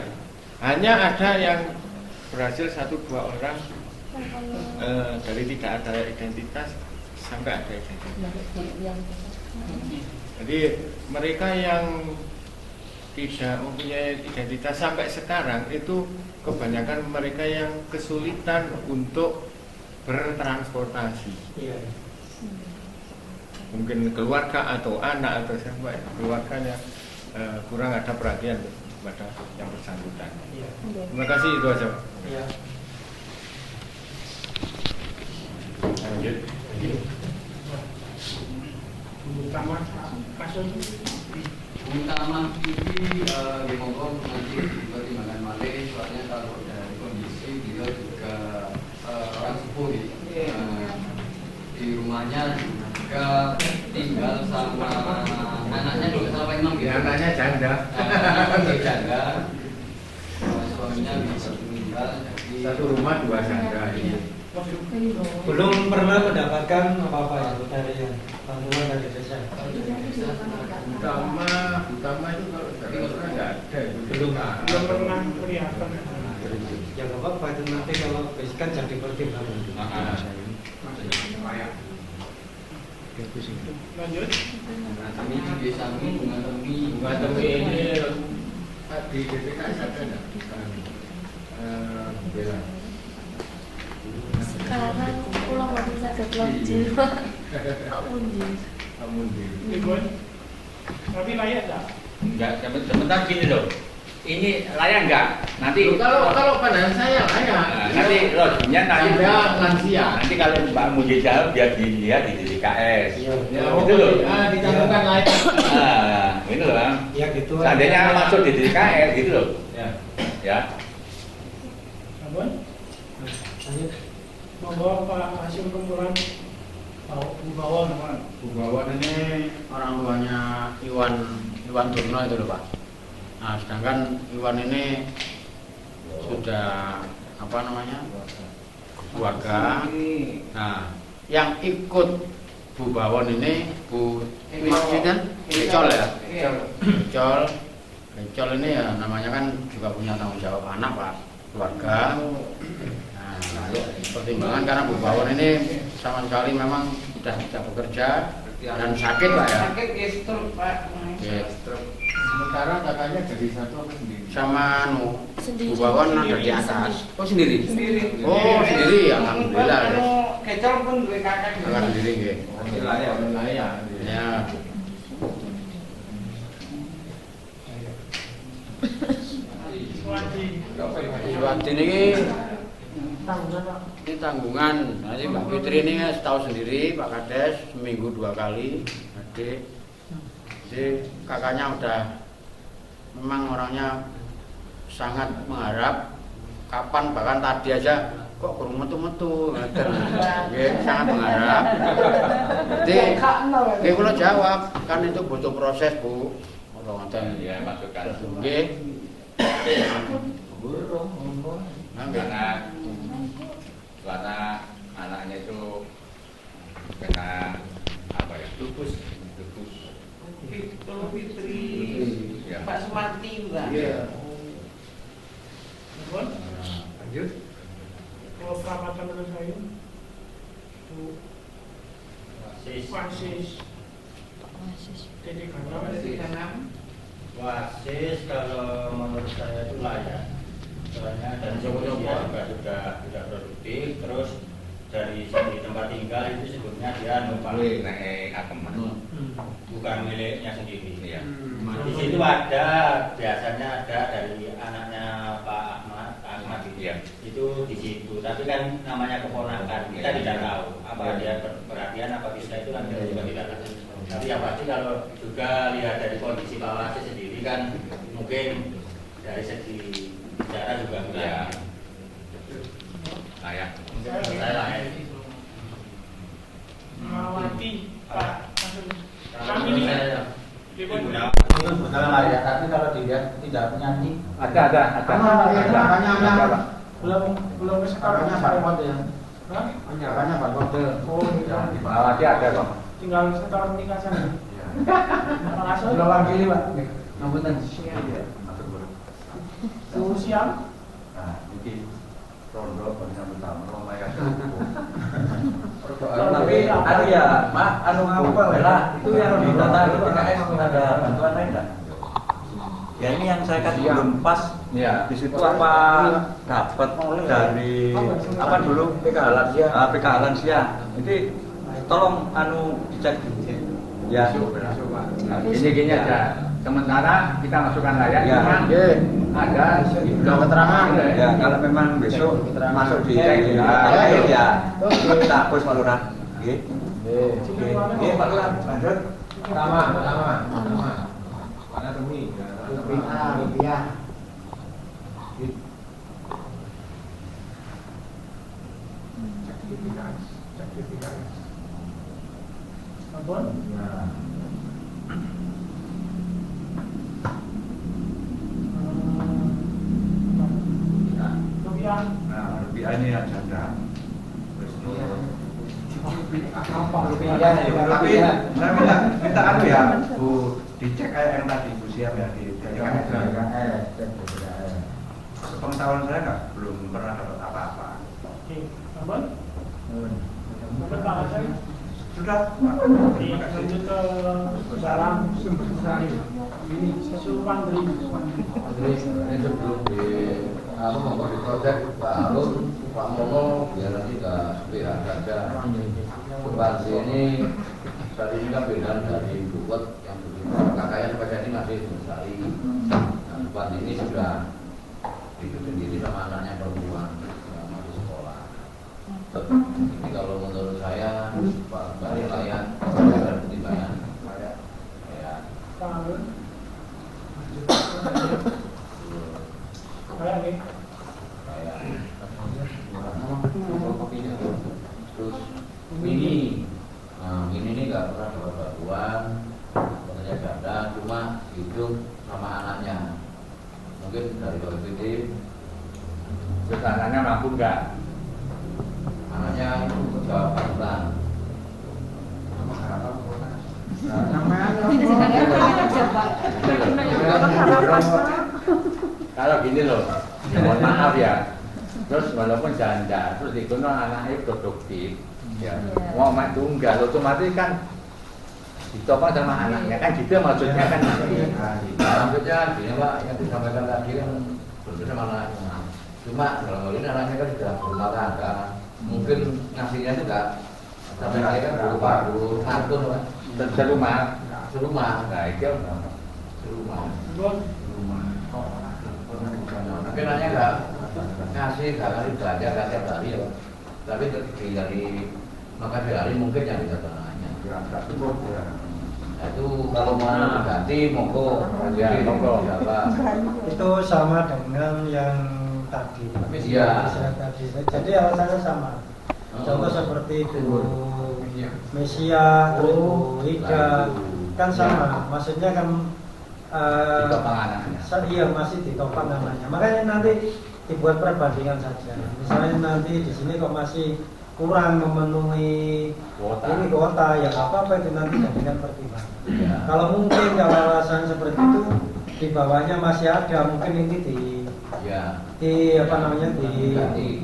hanya ada yang berhasil 1-2 orang dari tidak ada identitas sampai ada identitas. Jadi mereka yang tidak mempunyai identitas sampai sekarang itu kebanyakan mereka yang kesulitan untuk bertransportasi. Mungkin keluarga atau anak atau siapa keluarganya kurang ada perhatian pada yang bersangkutan. Terima kasih, itu aja. Lanjut. Utama kasus utama ini di Monggo nanti dipertimbangkan malih soalnya kalau dari kondisi beliau juga orang sepuh di rumahnya juga tinggal sama anaknya juga sama Imam gitu. Anaknya janda. Janda. Suaminya bisa meninggal. Satu rumah 2 janda. Belum pernah mendapatkan apa-apa ya dari bantuan dari desa. Utama itu kalau dari orang nggak ada. Belum pernah kelihatan. Ya nggak apa-apa itu nanti kalau kan jadi pertimbangan. Lanjut. Kami juga sami bunga temi ini di DPKS ada nggak? Bela. Sekarang pulang nggak bisa ketelonjir. Ibu, tapi layak tak? Enggak, sebentar gini loh. Ini layak enggak? Nanti kalau pandangan saya layak. Nanti logiknya nanti lansia. Nanti kalau Mbak Muji jawab biar dilihat di DKS. Gitu loh. Dicantumkan layak. Nah, ini loh Bang. Ya gitu. Seandainya masuk di DKS gitu loh. Ya. Abon? Monggo Pak hasil kumpulan Bu Bawon ini orang tuanya Iwan Turno itu loh Pak. Nah sedangkan Iwan ini sudah apa namanya keluarga. Nah yang ikut Bu Bawon ini Bu Ecol ya. Ecol ini ya namanya kan juga punya tanggung jawab anak Pak, keluarga. Nah, pertimbangan karena Bu Bawon ini sama sekali memang sudah tidak bekerja dan sakit Pak ya. Sakit stroke Pak. Sementara kakaknya dari satu apa sendiri? Sama Bu Bawon ada di atas. Oh sendiri? Oh sendiri, alhamdulillah. Kecil pun dua kakak. Kakak sendiri nggih. Layak. Ya. Suwati ini tanggungan. Nanti Mbak Fitri ini tahu sendiri Pak Kades seminggu 2 kali adik. Jadi kakaknya udah memang orangnya sangat mengharap kapan bahkan tadi aja kok kurang metu-metu sangat mengharap. Jadi kalau jawab kan itu butuh proses Bu. Ya masukkan. Nggih. Karena anaknya itu kena apa ya? Lupus. Kalau Fitri, Ya. Pak Sumarti Mbak. Abon? kalau perawatan menurut saya Bu Wasis Dede Ganam. Wasis kalau menurut saya itu layak, soalnya dari segi juga tidak produktif, terus dari segi tempat tinggal itu sebetulnya dia numpang bukan miliknya sendiri. Di situ ada, biasanya ada dari anaknya Pak Ahmad itu di situ. Tapi kan namanya keponakan, kita tidak tahu apa dia perhatian apa tidak, itu kan kita juga tidak tahu. Tapi yang pasti kalau juga lihat dari kondisi Pak Wasis sendiri kan mungkin dari segi sejarah juga layak. Saya layak. Mawati Pak kami ini Bukan layak, tapi kalau dilihat tidak nyanyi. Ada. Belum sekarangnya Pak Kode ya. Makanya Pak Kode. Oh, Mawati ada kok. tinggal setor nikah saja. Belum lagi ini Pak. Ngapunten. Siang. Nah, ini rondo banyak pertama lumayan. Tapi ada ya, Mak, apa lah? Itu yang di data PKS ada bantuan lain enggak? Ya ini yang saya kan belum pas. Ya. Di situ apa dapat dari apa dulu PKH Lansia. Ini tolong dicek. Ya. Gini aja. Sementara kita masukkan layak, Ya. cuma ada Sudah keterangan. Ya, kalau memang besok masuk di ya kita hapus Pak Lurah. Nggih. Nggih, Pak Lurah. Lanjut. Sama. Mana temui? Rupiah. Sertifikat. Apa? Rupiah. Nah, rupiah ini yang janda. Tapi saya minta ya, Bu, dicek kayak yang tadi Bu Siap ya di pengetahuan saya nggak belum pernah dapat apa-apa. Oke, apa? Dapat Pak Hasan? Sudah. Oke, lanjut ke dalam ini keseluruhan dari Ini sebelum mau diprojek Pak Alun, Pak Mono biar nanti ke pihak saja. Substansi ini saat ini kan beda dari Bukot yang begitu. Kakaknya sebagai ini masih Sari. Nah, substansi ini sudah hidup sendiri sama anaknya perempuan yang masih sekolah. Ini kalau menurut saya Pak Bari layak dan pertimbangan. Ya. Pak Alun. Kayak nih. Terus Mini, nah Mini ini nggak pernah dapat bantuan, katanya ganda, cuma hidup sama anaknya. Mungkin dari BPD. Terus anaknya mampu nggak? Anaknya jawab bulan. Kalau gini loh, mohon maaf ya. Terus walaupun janda, terus dikono anaknya produktif, ya mau mak tunggal, otomatis kan ditopang sama anaknya kan gitu maksudnya kan. Maksudnya gini Pak, yang disampaikan tadi kan berbeda sama anaknya. Cuma kalau ini anaknya kan sudah berumah tangga, mungkin ngasihnya itu enggak sampai kali kan berupa ngatur Pak. Serumah, nah itu serumah. Mungkin hanya enggak ngasih, enggak ngasih belanja, enggak tiap hari ya. Tapi dari maka hari mungkin yang bisa tanahnya. Nah, itu kalau mau ganti monggo. Ya, monggo. Itu sama dengan yang tadi. Iya. Jadi alasannya sama. Contoh seperti itu Mesia, Ida, kan sama. Maksudnya kan ditopang anaknya. Iya, masih ditopang anaknya. Makanya nanti dibuat perbandingan saja. Misalnya nanti di sini kok masih kurang memenuhi kuota, ya nggak apa-apa, itu nanti jadikan pertimbangan. Ya. Kalau mungkin kalau alasan seperti itu di bawahnya masih ada, mungkin ini Ya. Di apa namanya diganti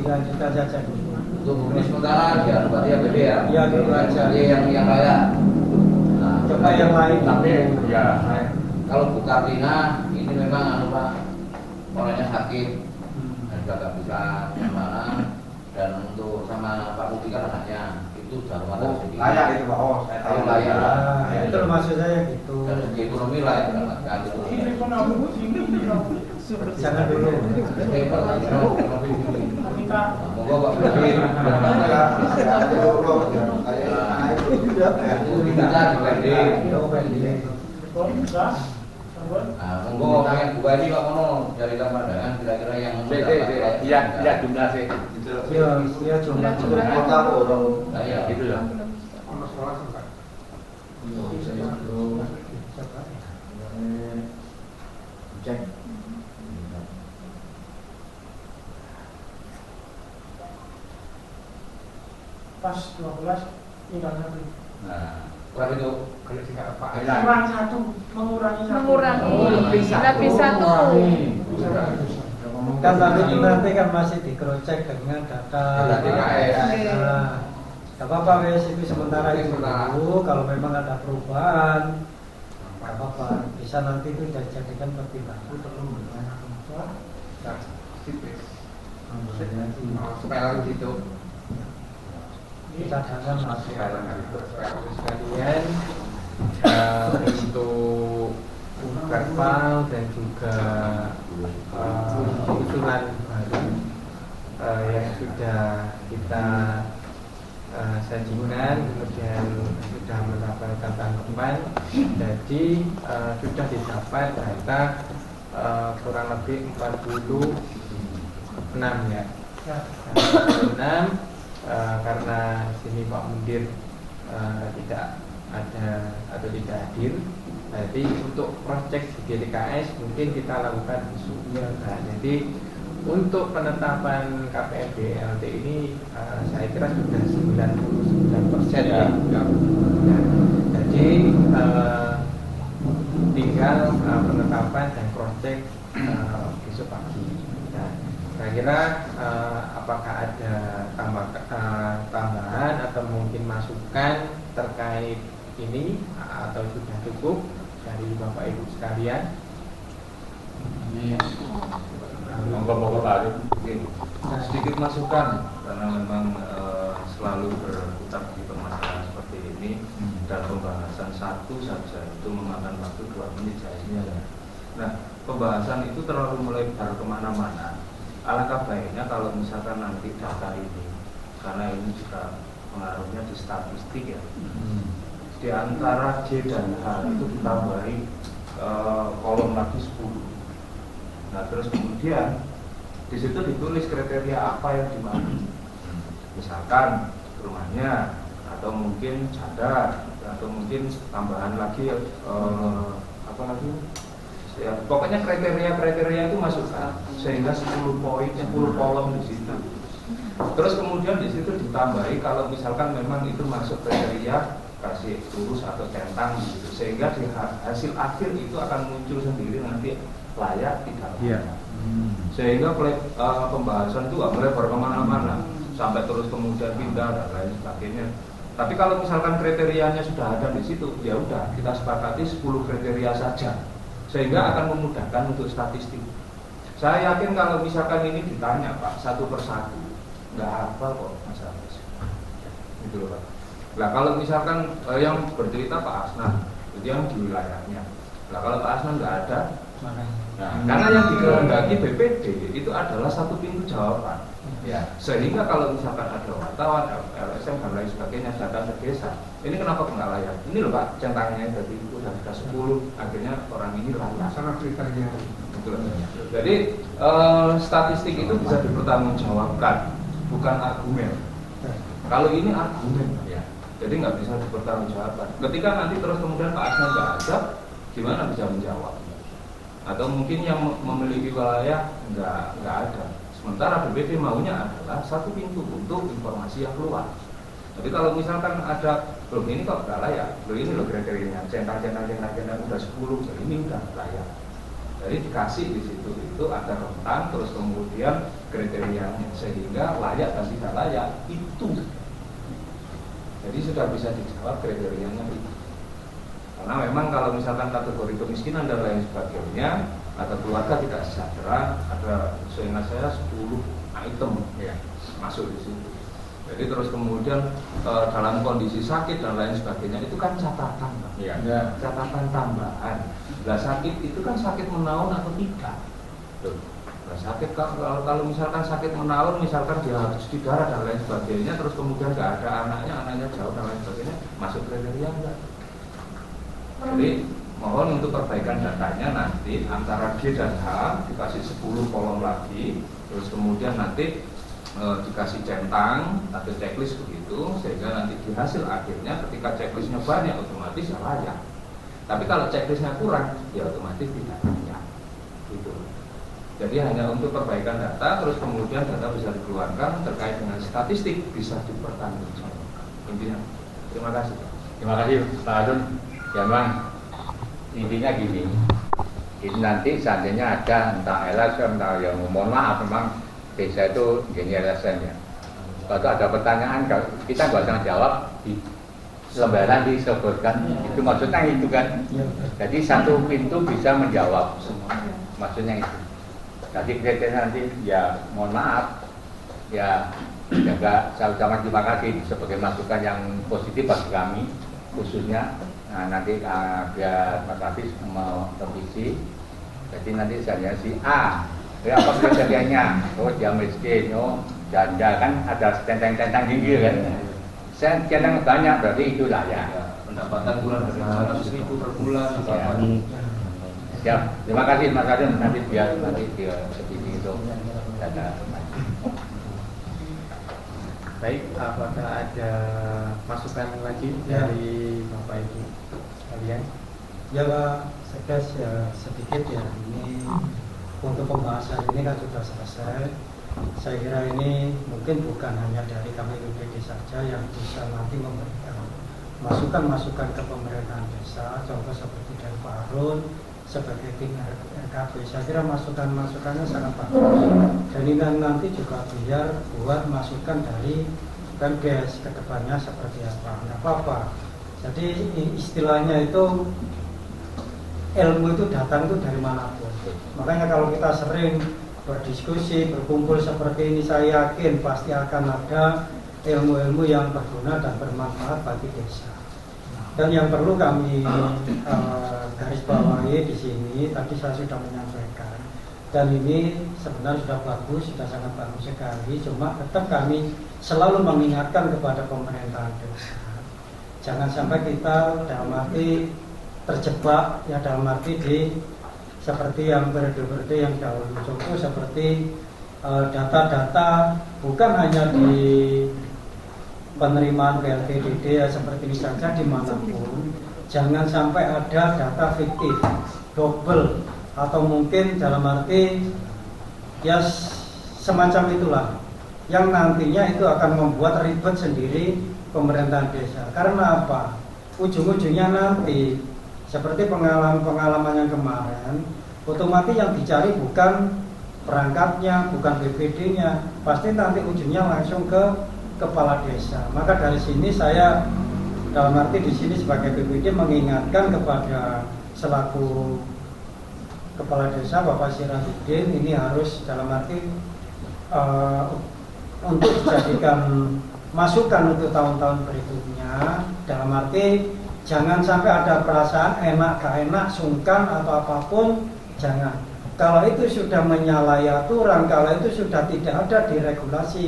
lanjutkan saja dulu. Untuk huni sementara ya berarti ya beda ya. Iya gitu aja. Yang layak. Nah, coba yang lain. Tapi ya kalau Bu Kartina ini memang Pak orangnya sakit dan nggak bisa kemana, dan untuk sama Pak Budi kan anaknya itu udah rumah tangga sendiri. Layak itu Pak. Oh, saya tahu layak. Itu maksud saya gitu. Dari segi ekonomi layak kan itu. Jangan dulu. Monggo Pak Budi. Kita dipending. Nah, monggo pengen buka ini Pak Mono dari pandangan kira-kira yang ya jumlah sih. Iya jumlah kota orang. Nah, ya gitu ya. Cek. Pas 12 tinggal 1. Nah, berapa itu? Kurang 1, mengurangi 1. Lebih satu. Kan nanti kan masih di-cross-check dengan data DKS. Nah, gak apa-apa wes itu sementara itu dulu. Kalau memang ada perubahan, gak apa-apa. Bisa nanti itu dijadikan pertimbangan. Supaya gitu. Cadangan masuk. Sekalian untuk verbal dan juga usulan baru yang sudah kita sajikan, kemudian sudah mendapatkan tanggapan. Jadi sudah didapat data kurang lebih 46 ya. 46 karena sini Pak Mundir tidak ada atau tidak hadir. Jadi untuk proyek di DKS mungkin kita lakukan isu. Nah, jadi untuk penetapan KPMB LT ini saya kira sudah 99% ya. Jadi tinggal penetapan dan proyek besok pagi. Nah, saya kira apakah ada tambahan atau mungkin masukan terkait ini atau sudah cukup dari Bapak Ibu sekalian? Monggo Pak Arif. Sedikit masukan karena memang selalu berputar di permasalahan seperti ini dan pembahasan satu saja itu memakan waktu 2 menit saya. Nah, pembahasan itu terlalu melebar kemana-mana. Alangkah baiknya kalau misalkan nanti data ini, karena ini juga pengaruhnya di statistik ya, di antara J dan H itu ditambahi kolom lagi 10. Nah, terus kemudian di situ ditulis kriteria apa yang dimana, misalkan rumahnya, atau mungkin cadar, atau mungkin tambahan lagi apa lagi? Ya, pokoknya kriteria itu masukkan sehingga 10 poin, 10 kolom di situ. Terus kemudian di situ ditambahi kalau misalkan memang itu masuk kriteria kasih lurus atau centang gitu, sehingga di hasil akhir itu akan muncul sendiri nanti layak tidak layak. Sehingga pembahasan itu nggak melebar kemana-mana sampai terus kemudian pindah dan lain sebagainya. Tapi kalau misalkan kriterianya sudah ada di situ, ya udah kita sepakati 10 kriteria saja, sehingga akan memudahkan untuk statistik. Saya yakin kalau misalkan ini ditanya Pak satu persatu, nggak hafal kok masalah itu loh Pak. Nah kalau misalkan yang bercerita Pak Asnan, itu yang di wilayahnya. Nah kalau Pak Asnan nggak ada, karena yang dikehendaki BPD itu adalah satu pintu jawaban. Ya, sehingga kalau misalkan ada wartawan, LSM dan lain sebagainya datang ke desa, ini kenapa nggak layak? Ini loh Pak, centangnya dari itu sudah 10, akhirnya orang ini layak. Sangat kriteria. Betul. Jadi statistik itu bisa dipertanggungjawabkan, bukan argumen. Kalau ini argumen, ya, jadi nggak bisa dipertanggungjawabkan. Ketika nanti terus kemudian Pak Asnan nggak ada, gimana bisa menjawab? Atau mungkin yang memiliki wilayah nggak ada. Sementara BPD maunya adalah satu pintu untuk informasi yang keluar. Jadi kalau misalkan ada, loh ini kok nggak layak, loh ini loh kriterianya, centang udah 10, jadi ini udah layak. Jadi dikasih di situ itu ada rentang, terus kemudian kriterianya sehingga layak dan tidak layak itu. Jadi sudah bisa dijawab kriterianya itu. Karena memang kalau misalkan kategori kemiskinan dan lain sebagainya, ada keluarga tidak sejahtera, ada seingat saya 10 item ya masuk di situ. Jadi terus kemudian dalam kondisi sakit dan lain sebagainya itu kan catatan, ya. Catatan tambahan. Nah, sakit itu kan sakit menaun atau tidak? Nah, sakit kalau misalkan sakit menaun, misalkan dia habis di darah dan lain sebagainya, terus kemudian nggak ada anaknya jauh dan lain sebagainya, masuk kriteria enggak? Jadi mohon untuk perbaikan datanya nanti antara G dan H dikasih 10 kolom lagi, terus kemudian nanti dikasih centang atau checklist begitu, sehingga nanti di hasil akhirnya ketika checklistnya banyak otomatis ya layak. Tapi kalau checklistnya kurang ya otomatis tidak layak gitu. Jadi hanya untuk perbaikan data, terus kemudian data bisa dikeluarkan terkait dengan statistik bisa dipertanggungjawabkan. Intinya terima kasih. Terima kasih Pak Adun. Ya memang intinya gini, ini nanti seandainya ada entah LSM, entah yang mohon maaf memang desa itu gini LSM ya. Kalau ada pertanyaan kita nggak usah jawab di lembaran disebutkan, itu maksudnya itu kan. Jadi satu pintu bisa menjawab semua, maksudnya itu. Jadi kriteria nanti ya mohon maaf ya juga saya ucapkan terima kasih sebagai masukan yang positif bagi kami khususnya. Nah, nanti biar Mas Hafiz mau revisi. Jadi nanti saya si A, ya apa kriterianya? Oh dia miskin, oh janda kan ada centang-centang tinggi kan? Saya centang banyak berarti itu layak. Pendapatan kurang dari 100.000 per bulan. Ya, terima kasih Mas Hafiz. Nanti biar nanti dia revisi itu data. Baik, apakah ada masukan lagi dari Bapak Ibu sekalian? Ya Pak Sekdes, ya sedikit ya, ini untuk pembahasan ini kan sudah selesai. Saya kira ini mungkin bukan hanya dari kami BPD saja yang bisa nanti memberikan masukan-masukan ke pemerintahan desa, contoh seperti dari Pak Harun sebagai tim RKP. Saya kira masukan-masukannya sangat bagus. Dan ini nanti juga biar buat masukan dari Pemdes ke depannya seperti apa. Enggak apa-apa. Jadi istilahnya itu ilmu itu datang itu dari manapun. Makanya kalau kita sering berdiskusi, berkumpul seperti ini, saya yakin pasti akan ada ilmu-ilmu yang berguna dan bermanfaat bagi desa. Dan yang perlu kami garis bawahi di sini, tadi saya sudah menyampaikan, dan ini sebenarnya sudah bagus, sudah sangat bagus sekali. Cuma tetap kami selalu mengingatkan kepada pemerintahan desa, jangan sampai kita dalam arti terjebak, ya dalam arti di seperti yang periode-periode yang dahulu. Contoh seperti data-data bukan hanya di penerimaan PLTDD ya, seperti ini saja dimanapun, jangan sampai ada data fiktif, double, atau mungkin dalam arti ya semacam itulah yang nantinya itu akan membuat ribet sendiri pemerintahan desa. Karena apa? Ujung-ujungnya nanti seperti pengalaman yang kemarin, otomatis yang dicari bukan perangkatnya, bukan BPD-nya, pasti nanti ujungnya langsung ke kepala desa. Maka dari sini saya dalam arti di sini sebagai BPD mengingatkan kepada selaku kepala desa Bapak Sirajuddin, ini harus dalam arti untuk dijadikan masukan untuk tahun-tahun berikutnya. Dalam arti jangan sampai ada perasaan enak gak enak, sungkan atau apapun, jangan. Kalau itu sudah menyalahi aturan, kalau itu sudah tidak ada di regulasi,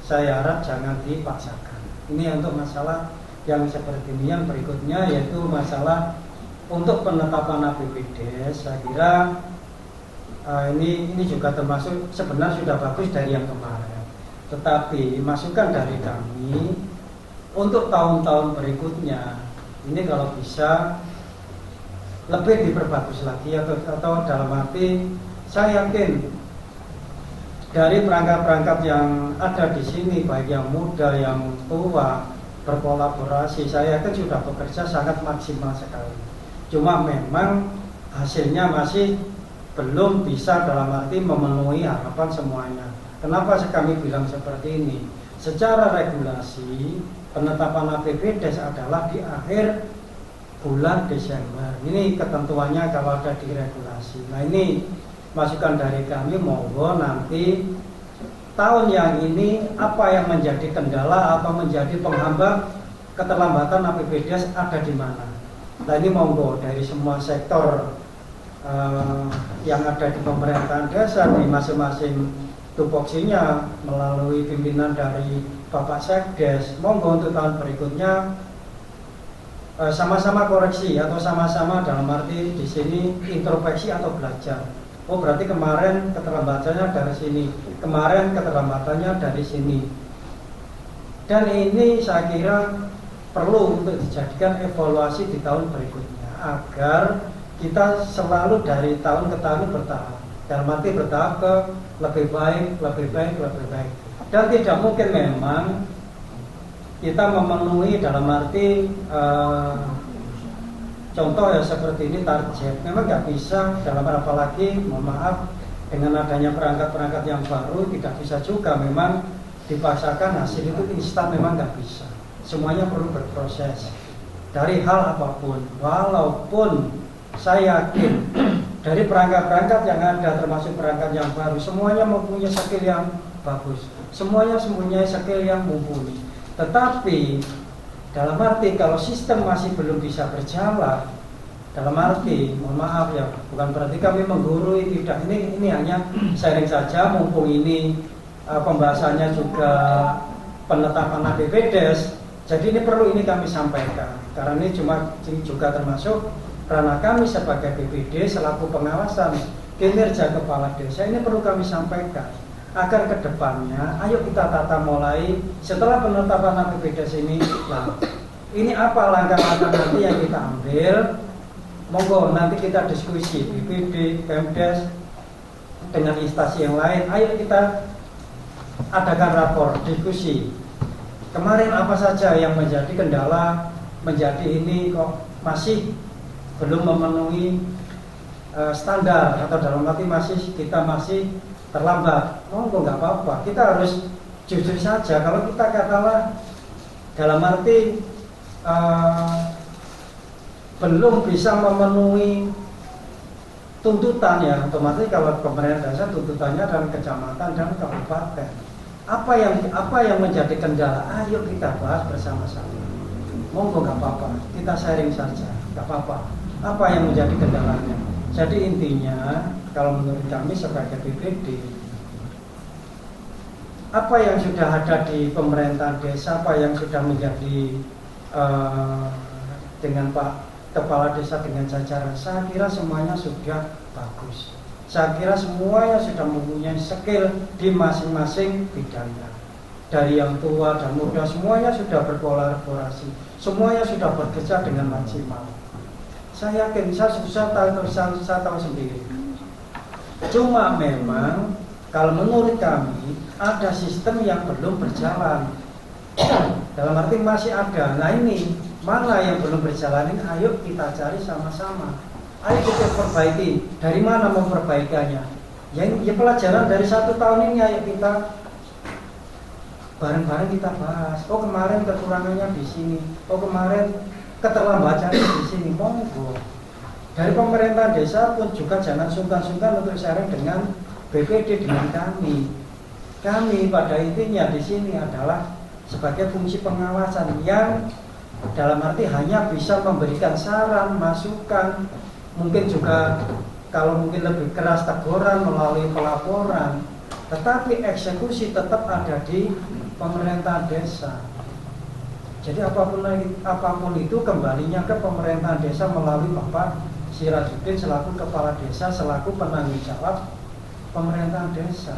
saya harap jangan dipaksakan. Ini untuk masalah yang seperti ini. Yang berikutnya yaitu masalah untuk penetapan APBD. Saya kira ini juga termasuk sebenarnya sudah bagus dari yang kemarin. Tetapi masukan dari kami untuk tahun-tahun berikutnya ini kalau bisa lebih diperbagus lagi atau dalam arti saya yakin dari perangkat-perangkat yang ada di sini, baik yang muda, yang tua, berkolaborasi, saya yakin sudah bekerja sangat maksimal sekali. Cuma memang hasilnya masih belum bisa dalam arti memenuhi harapan semuanya. Kenapa kami bilang seperti ini? Secara regulasi penetapan APBDes adalah di akhir bulan Desember. Ini ketentuannya kalau ada di regulasi. Nah ini masukan dari kami, monggo nanti tahun yang ini apa yang menjadi kendala atau menjadi penghambat keterlambatan APBDes ada di mana. Nah ini monggo dari semua sektor yang ada di pemerintahan desa di masing-masing tupoksinya melalui pimpinan dari Bapak Sekdes, monggo untuk tahun berikutnya sama-sama koreksi atau sama-sama dalam arti di sini introspeksi atau belajar. Oh berarti kemarin keterlambatannya dari sini, kemarin keterlambatannya dari sini. Dan ini saya kira perlu untuk dijadikan evaluasi di tahun berikutnya agar kita selalu dari tahun ke tahun bertahap. Dalam arti bertahap ke lebih baik, lebih baik, lebih baik. Dan tidak mungkin memang kita memenuhi dalam arti contoh ya seperti ini target. Memang nggak bisa dalam apalagi mohon maaf dengan adanya perangkat-perangkat yang baru tidak bisa juga memang dipaksakan hasil itu instan, memang nggak bisa. Semuanya perlu berproses dari hal apapun. Walaupun saya yakin dari perangkat-perangkat yang ada termasuk perangkat yang baru semuanya mempunyai skill yang bagus, semuanya mempunyai skill yang mumpuni. Tetapi dalam arti kalau sistem masih belum bisa berjalan, dalam arti mohon maaf ya, bukan berarti kami menggurui, tidak, ini hanya sharing saja mumpung ini pembahasannya juga penetapan APBDes. Jadi ini perlu ini kami sampaikan karena ini juga termasuk karena kami sebagai BPD selaku pengawasan kinerja kepala desa, ini perlu kami sampaikan agar kedepannya ayo kita tata mulai setelah penetapan APBDes ini. Nah, ini apa langkah-langkah nanti yang kita ambil? Monggo nanti kita diskusi BPD, Pemdes dengan instansi yang lain. Ayo kita adakan rapor diskusi. Kemarin apa saja yang menjadi kendala, menjadi ini kok masih belum memenuhi standar atau dalam arti kita masih terlambat. Monggo nggak apa-apa. Kita harus jujur saja. Kalau kita katalah dalam arti belum bisa memenuhi tuntutan ya, otomatis kalau pemerintah desa tuntutannya dari kecamatan dan kabupaten. Apa yang menjadi kendala? Ayo kita bahas bersama-sama. Monggo nggak apa-apa. Kita sharing saja, nggak apa-apa. Apa yang menjadi kendalanya? Jadi intinya kalau menurut kami sebagai BPD, apa yang sudah ada di pemerintahan desa, apa yang sudah menjadi dengan Pak Kepala Desa dengan jajaran, saya kira semuanya sudah bagus. Saya kira semuanya sudah mempunyai skill di masing-masing bidangnya. Dari yang tua dan muda semuanya sudah berkolaborasi, semuanya sudah bekerja dengan maksimal. Saya yakin, saya tahu sendiri. Cuma memang kalau menurut kami ada sistem yang belum berjalan. Dalam arti masih ada. Nah ini mana yang belum berjalan ini? Ayo kita cari sama-sama. Ayo kita perbaiki. Dari mana memperbaikannya? Ya pelajaran dari 1 tahun ini ayo kita bareng-bareng kita bahas. Oh kemarin kekurangannya di sini. Oh kemarin keterlambatannya di sini. Monggo. Dari pemerintah desa pun juga jangan sungkan-sungkan untuk sharing dengan BPD, dengan kami. Kami pada intinya di sini adalah sebagai fungsi pengawasan yang dalam arti hanya bisa memberikan saran, masukan, mungkin juga kalau mungkin lebih keras teguran melalui pelaporan, tetapi eksekusi tetap ada di pemerintah desa. Jadi apapun itu kembalinya ke pemerintahan desa melalui Bapak Sirajuddin selaku kepala desa, selaku penanggung jawab pemerintahan desa.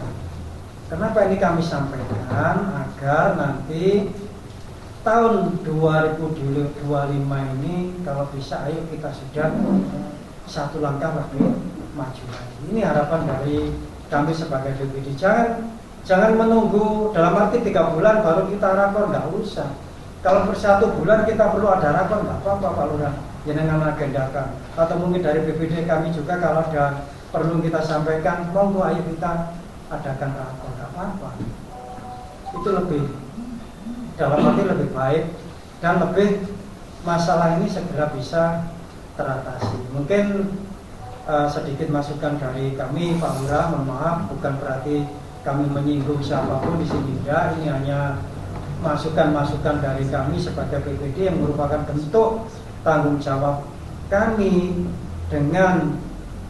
Kenapa ini kami sampaikan? Agar nanti tahun 2025 ini kalau bisa ayo kita sudah 1 langkah lebih maju lagi. Ini harapan dari kami sebagai BPD. Jangan menunggu dalam arti 3 bulan baru kita rapor, nggak usah. Kalau per 1 bulan kita perlu ada rapor, nggak apa-apa Pak Lurah. jenengan agendakan, atau mungkin dari BPD kami juga kalau ada perlu kita sampaikan, monggo ayo kita adakan rapor, nggak apa-apa. Itu lebih dalam arti lebih baik dan lebih masalah ini segera bisa teratasi. Mungkin sedikit masukan dari kami, Pak Lurah, mohon maaf, bukan berarti kami menyinggung siapapun di sini, tidak. Ini hanya masukan-masukan dari kami sebagai BPD yang merupakan bentuk tanggung jawab kami dengan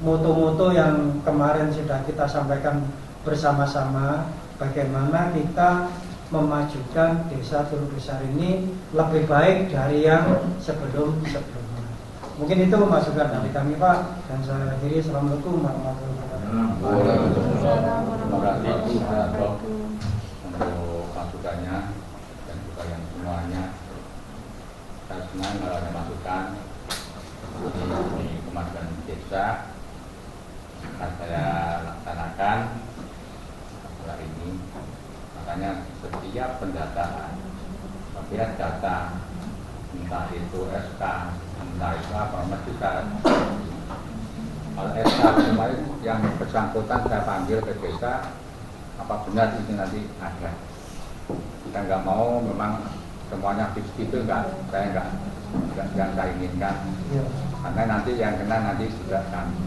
moto-moto yang kemarin sudah kita sampaikan bersama-sama, bagaimana kita memajukan desa Teluk Besar ini lebih baik dari yang sebelum-sebelumnya. Mungkin itu masukan dari kami, Pak, dan saya akhiri. Assalamualaikum warahmatullahi wabarakatuh. Terima kasih untuk masukannya dan juga yang semuanya. Saya senang kalau ada masukan di kemajuan desa akan saya laksanakan setelah ini. Makanya setiap pendataan, setiap data, entah itu SK, entah itu apa, mesti saya kalau SK kemarin yang bersangkutan saya panggil ke desa, apa benar ini nanti ada. Kita nggak mau memang semuanya fix itu, saya nggak yang saya inginkan, karena nanti yang kena nanti sudah kami.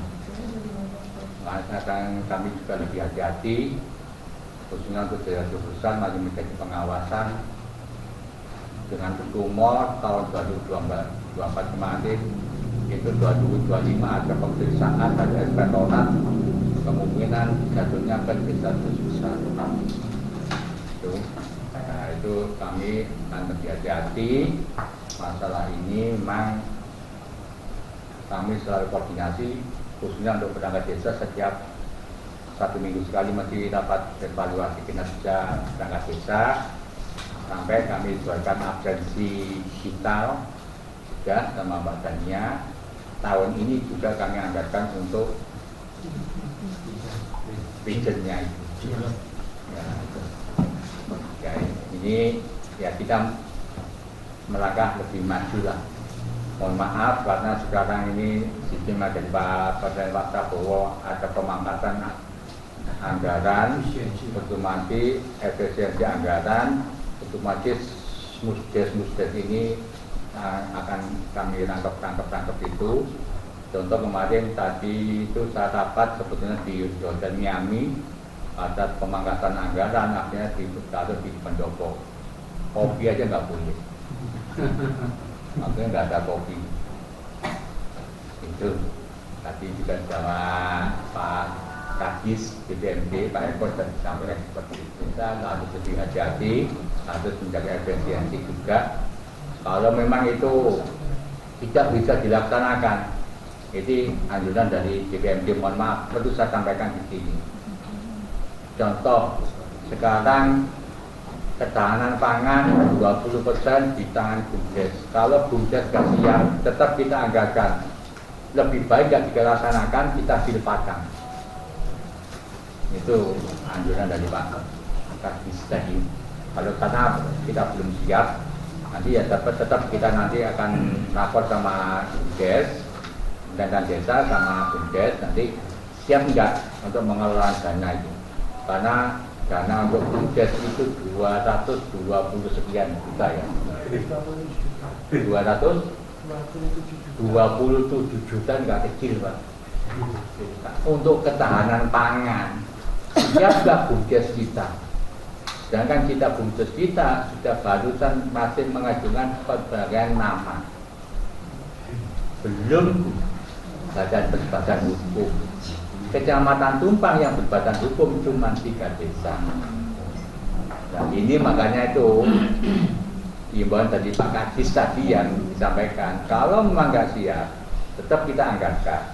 Makanya kami juga lebih hati-hati, khususnya untuk daerah jurusan masih menjadi pengawasan dengan umur tahun 2024 kemarin itu 2025 ada pemeriksaan dari inspektorat, kemungkinan jatuhnya ke desa besar. Itu kami akan lebih hati-hati. Masalah ini memang kami selalu koordinasi, khususnya untuk perangkat desa setiap 1 minggu sekali mesti dapat evaluasi kinerja perangkat desa, sampai kami buatkan absensi digital juga sama badannya. Tahun ini juga kami anggarkan untuk visionnya itu. Ya, ini ya kita melangkah lebih maju lah. Mohon maaf karena sekarang ini sistem dari Pak Prabowo ada pemangkatan anggaran, otomatis efisiensi anggaran, otomatis musdes ini akan kami tangkap itu. Contoh kemarin tadi itu saya dapat sebetulnya di Hotel Miami ada pemangkatan anggaran, akhirnya ditaruh di pendopo. Kopi aja nggak boleh, akhirnya nggak ada kopi. Itu tadi juga sama Pak Kadis BPMD, Pak Eko dan disampaikan seperti itu. Kita harus lebih hati-hati, harus menjaga efisiensi juga. Kalau memang itu tidak bisa dilaksanakan, itu anjuran dari BPMD, mohon maaf, perlu saya sampaikan di sini. Contoh, sekarang ketahanan pangan 20% di tangan BUMDes. Kalau BUMDes gak siap, tetap kita anggarkan. Lebih baik gak dilaksanakan, kita silpakan. Itu anjuran dari Pak Kadis tadi. Kalau karena kita belum siap, nanti ya tetap kita nanti akan lapor sama BUMDes, dan desa sama BUMDes, nanti siap enggak untuk mengelola dana itu. Karena dana untuk BUMDes itu 220 sekian juta ya. 227 juta enggak kecil, Pak. Untuk ketahanan pangan. Siap enggak BUMDes kita? Sedangkan kita BUMDes kita sudah barusan masih mengajukan berbagai nama. Belum badan berbadan hukum. Kecamatan Tumpang yang berbadan hukum cuma 3 desa. Nah ini makanya itu himbauan tadi Pak Kadis tadi yang disampaikan, kalau memang nggak siap, tetap kita anggarkan.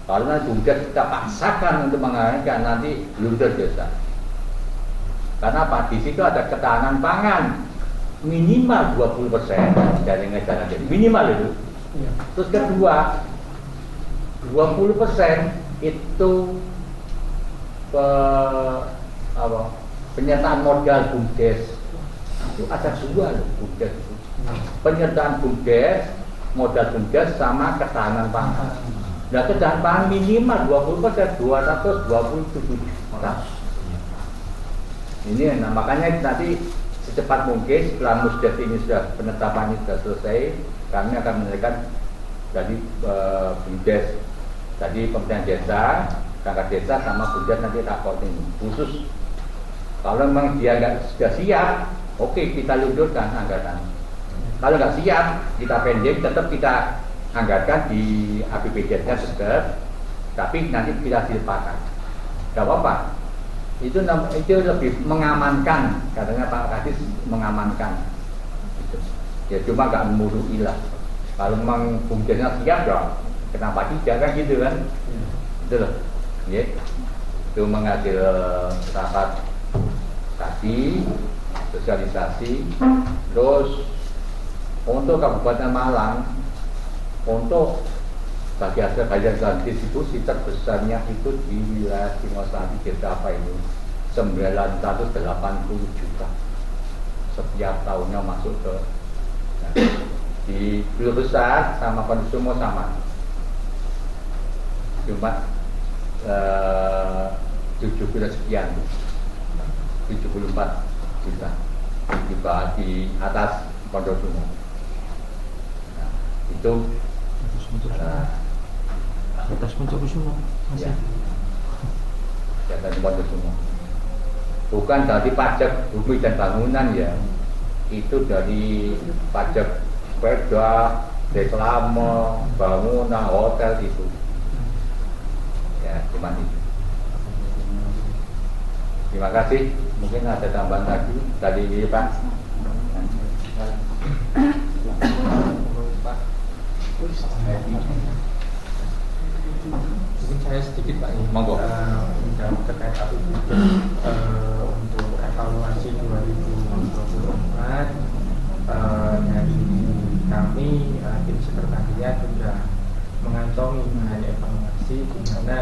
Kalau nanti BUMDes kita paksakan untuk menganggarkan, nanti blunder desa. Karena Pak di situ ada ketahanan pangan minimal 20% dari negara, minimal itu. Terus kedua, 20% itu penyertaan modal BUMDes. Itu ada 2 loh BUMDes itu. Penyertaan BUMDes modal bumdes sama ketahanan pangan. Nah, ketahanan pangan minimal 20%, 227 juta. Ini, nah makanya nanti secepat mungkin setelah musdes ini sudah penetapan ini sudah selesai, kami akan menyelesaikan dari bumdes, tadi pemerintahan desa, perangkat desa sama bumdes nanti raporting khusus. Kalau memang dia sudah siap, oke, kita lundurkan anggaran. Kalau nggak siap, kita pending, tetap kita anggarkan di APBD-nya tetap, tapi nanti kita silakan. Gak apa-apa. Itu lebih mengamankan, katanya Pak Kadis mengamankan. Gitu. Ya cuma nggak memurui lah. Kalau memang bumdesnya siap dong, kenapa tidak kan gitu kan? Itu loh. Ya. Itu mengambil rapat tadi, sosialisasi, terus untuk Kabupaten Malang, untuk bagi hasil bagian distribusi terbesarnya itu di wilayah Singosari, desa apa ini 980 juta setiap tahunnya masuk ke di Pulau Besar sama Konsumo sama, cuma 70 sekian 74 juta di atas Konsumo. Nah, itu atas Konsumo masih. Ya, atas Konsumo. Bukan dari pajak bumi dan bangunan ya, itu dari pajak sepeda, reklame, bangunan, hotel itu. Ya, cuma itu. Terima kasih. Mungkin ada tambahan lagi dari Pak. Mungkin saya sedikit Pak, monggo. Terkait APBD untuk evaluasi 2024 dari kami tim sekretariat sudah mengantongi bahan evaluasi di mana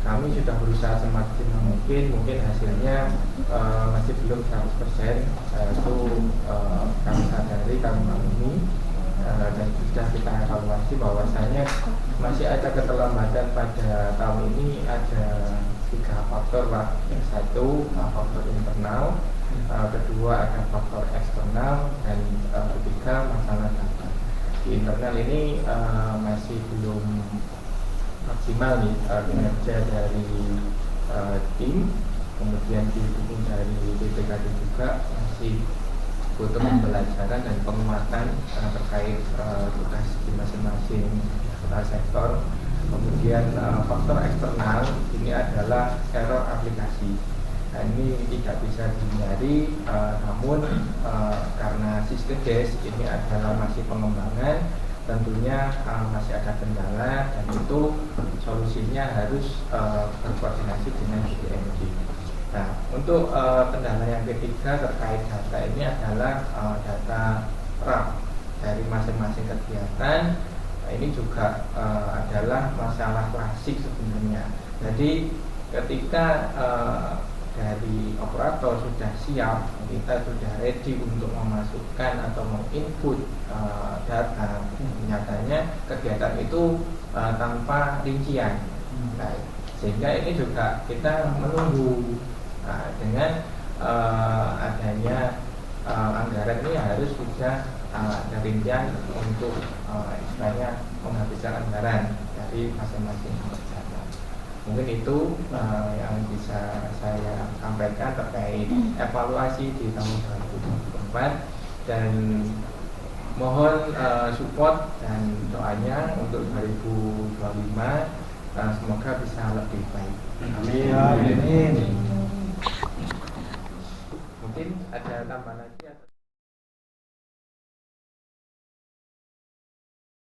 kami sudah berusaha semaksimal mungkin hasilnya masih belum 100%, itu kami sadari, kami maklumi, dan sudah kita evaluasi bahwasanya masih ada keterlambatan pada tahun ini. Ada 3 faktor Pak. Yang satu faktor internal, kedua ada faktor eksternal, dan ketiga masalah data. Di internal ini masih belum maksimal nih kinerja dari tim, kemudian didukung dari BPKD juga masih butuh pembelajaran dan penguatan terkait tugas di masing-masing sektor. Kemudian faktor eksternal ini adalah error aplikasi. Nah, ini tidak bisa dihindari, namun karena sistem DES ini adalah masih pengembangan, tentunya masih ada kendala, dan itu solusinya harus berkoordinasi dengan BPMD. Nah, untuk kendala yang ketiga terkait data ini adalah data RAM dari masing-masing kegiatan. Nah, ini juga adalah masalah klasik sebenarnya. Jadi ketika dari operator sudah siap, kita sudah ready untuk memasukkan atau menginput data, nyatanya kegiatan itu tanpa rincian. Nah, sehingga ini juga kita menunggu. Dengan adanya anggaran ini harus sudah ada rincian untuk istilahnya menghabiskan anggaran dari masing-masing data. Mungkin itu yang bisa saya sampaikan terkait evaluasi di tahun 2024, dan mohon support dan doanya untuk 2025, semoga bisa lebih baik. Amin.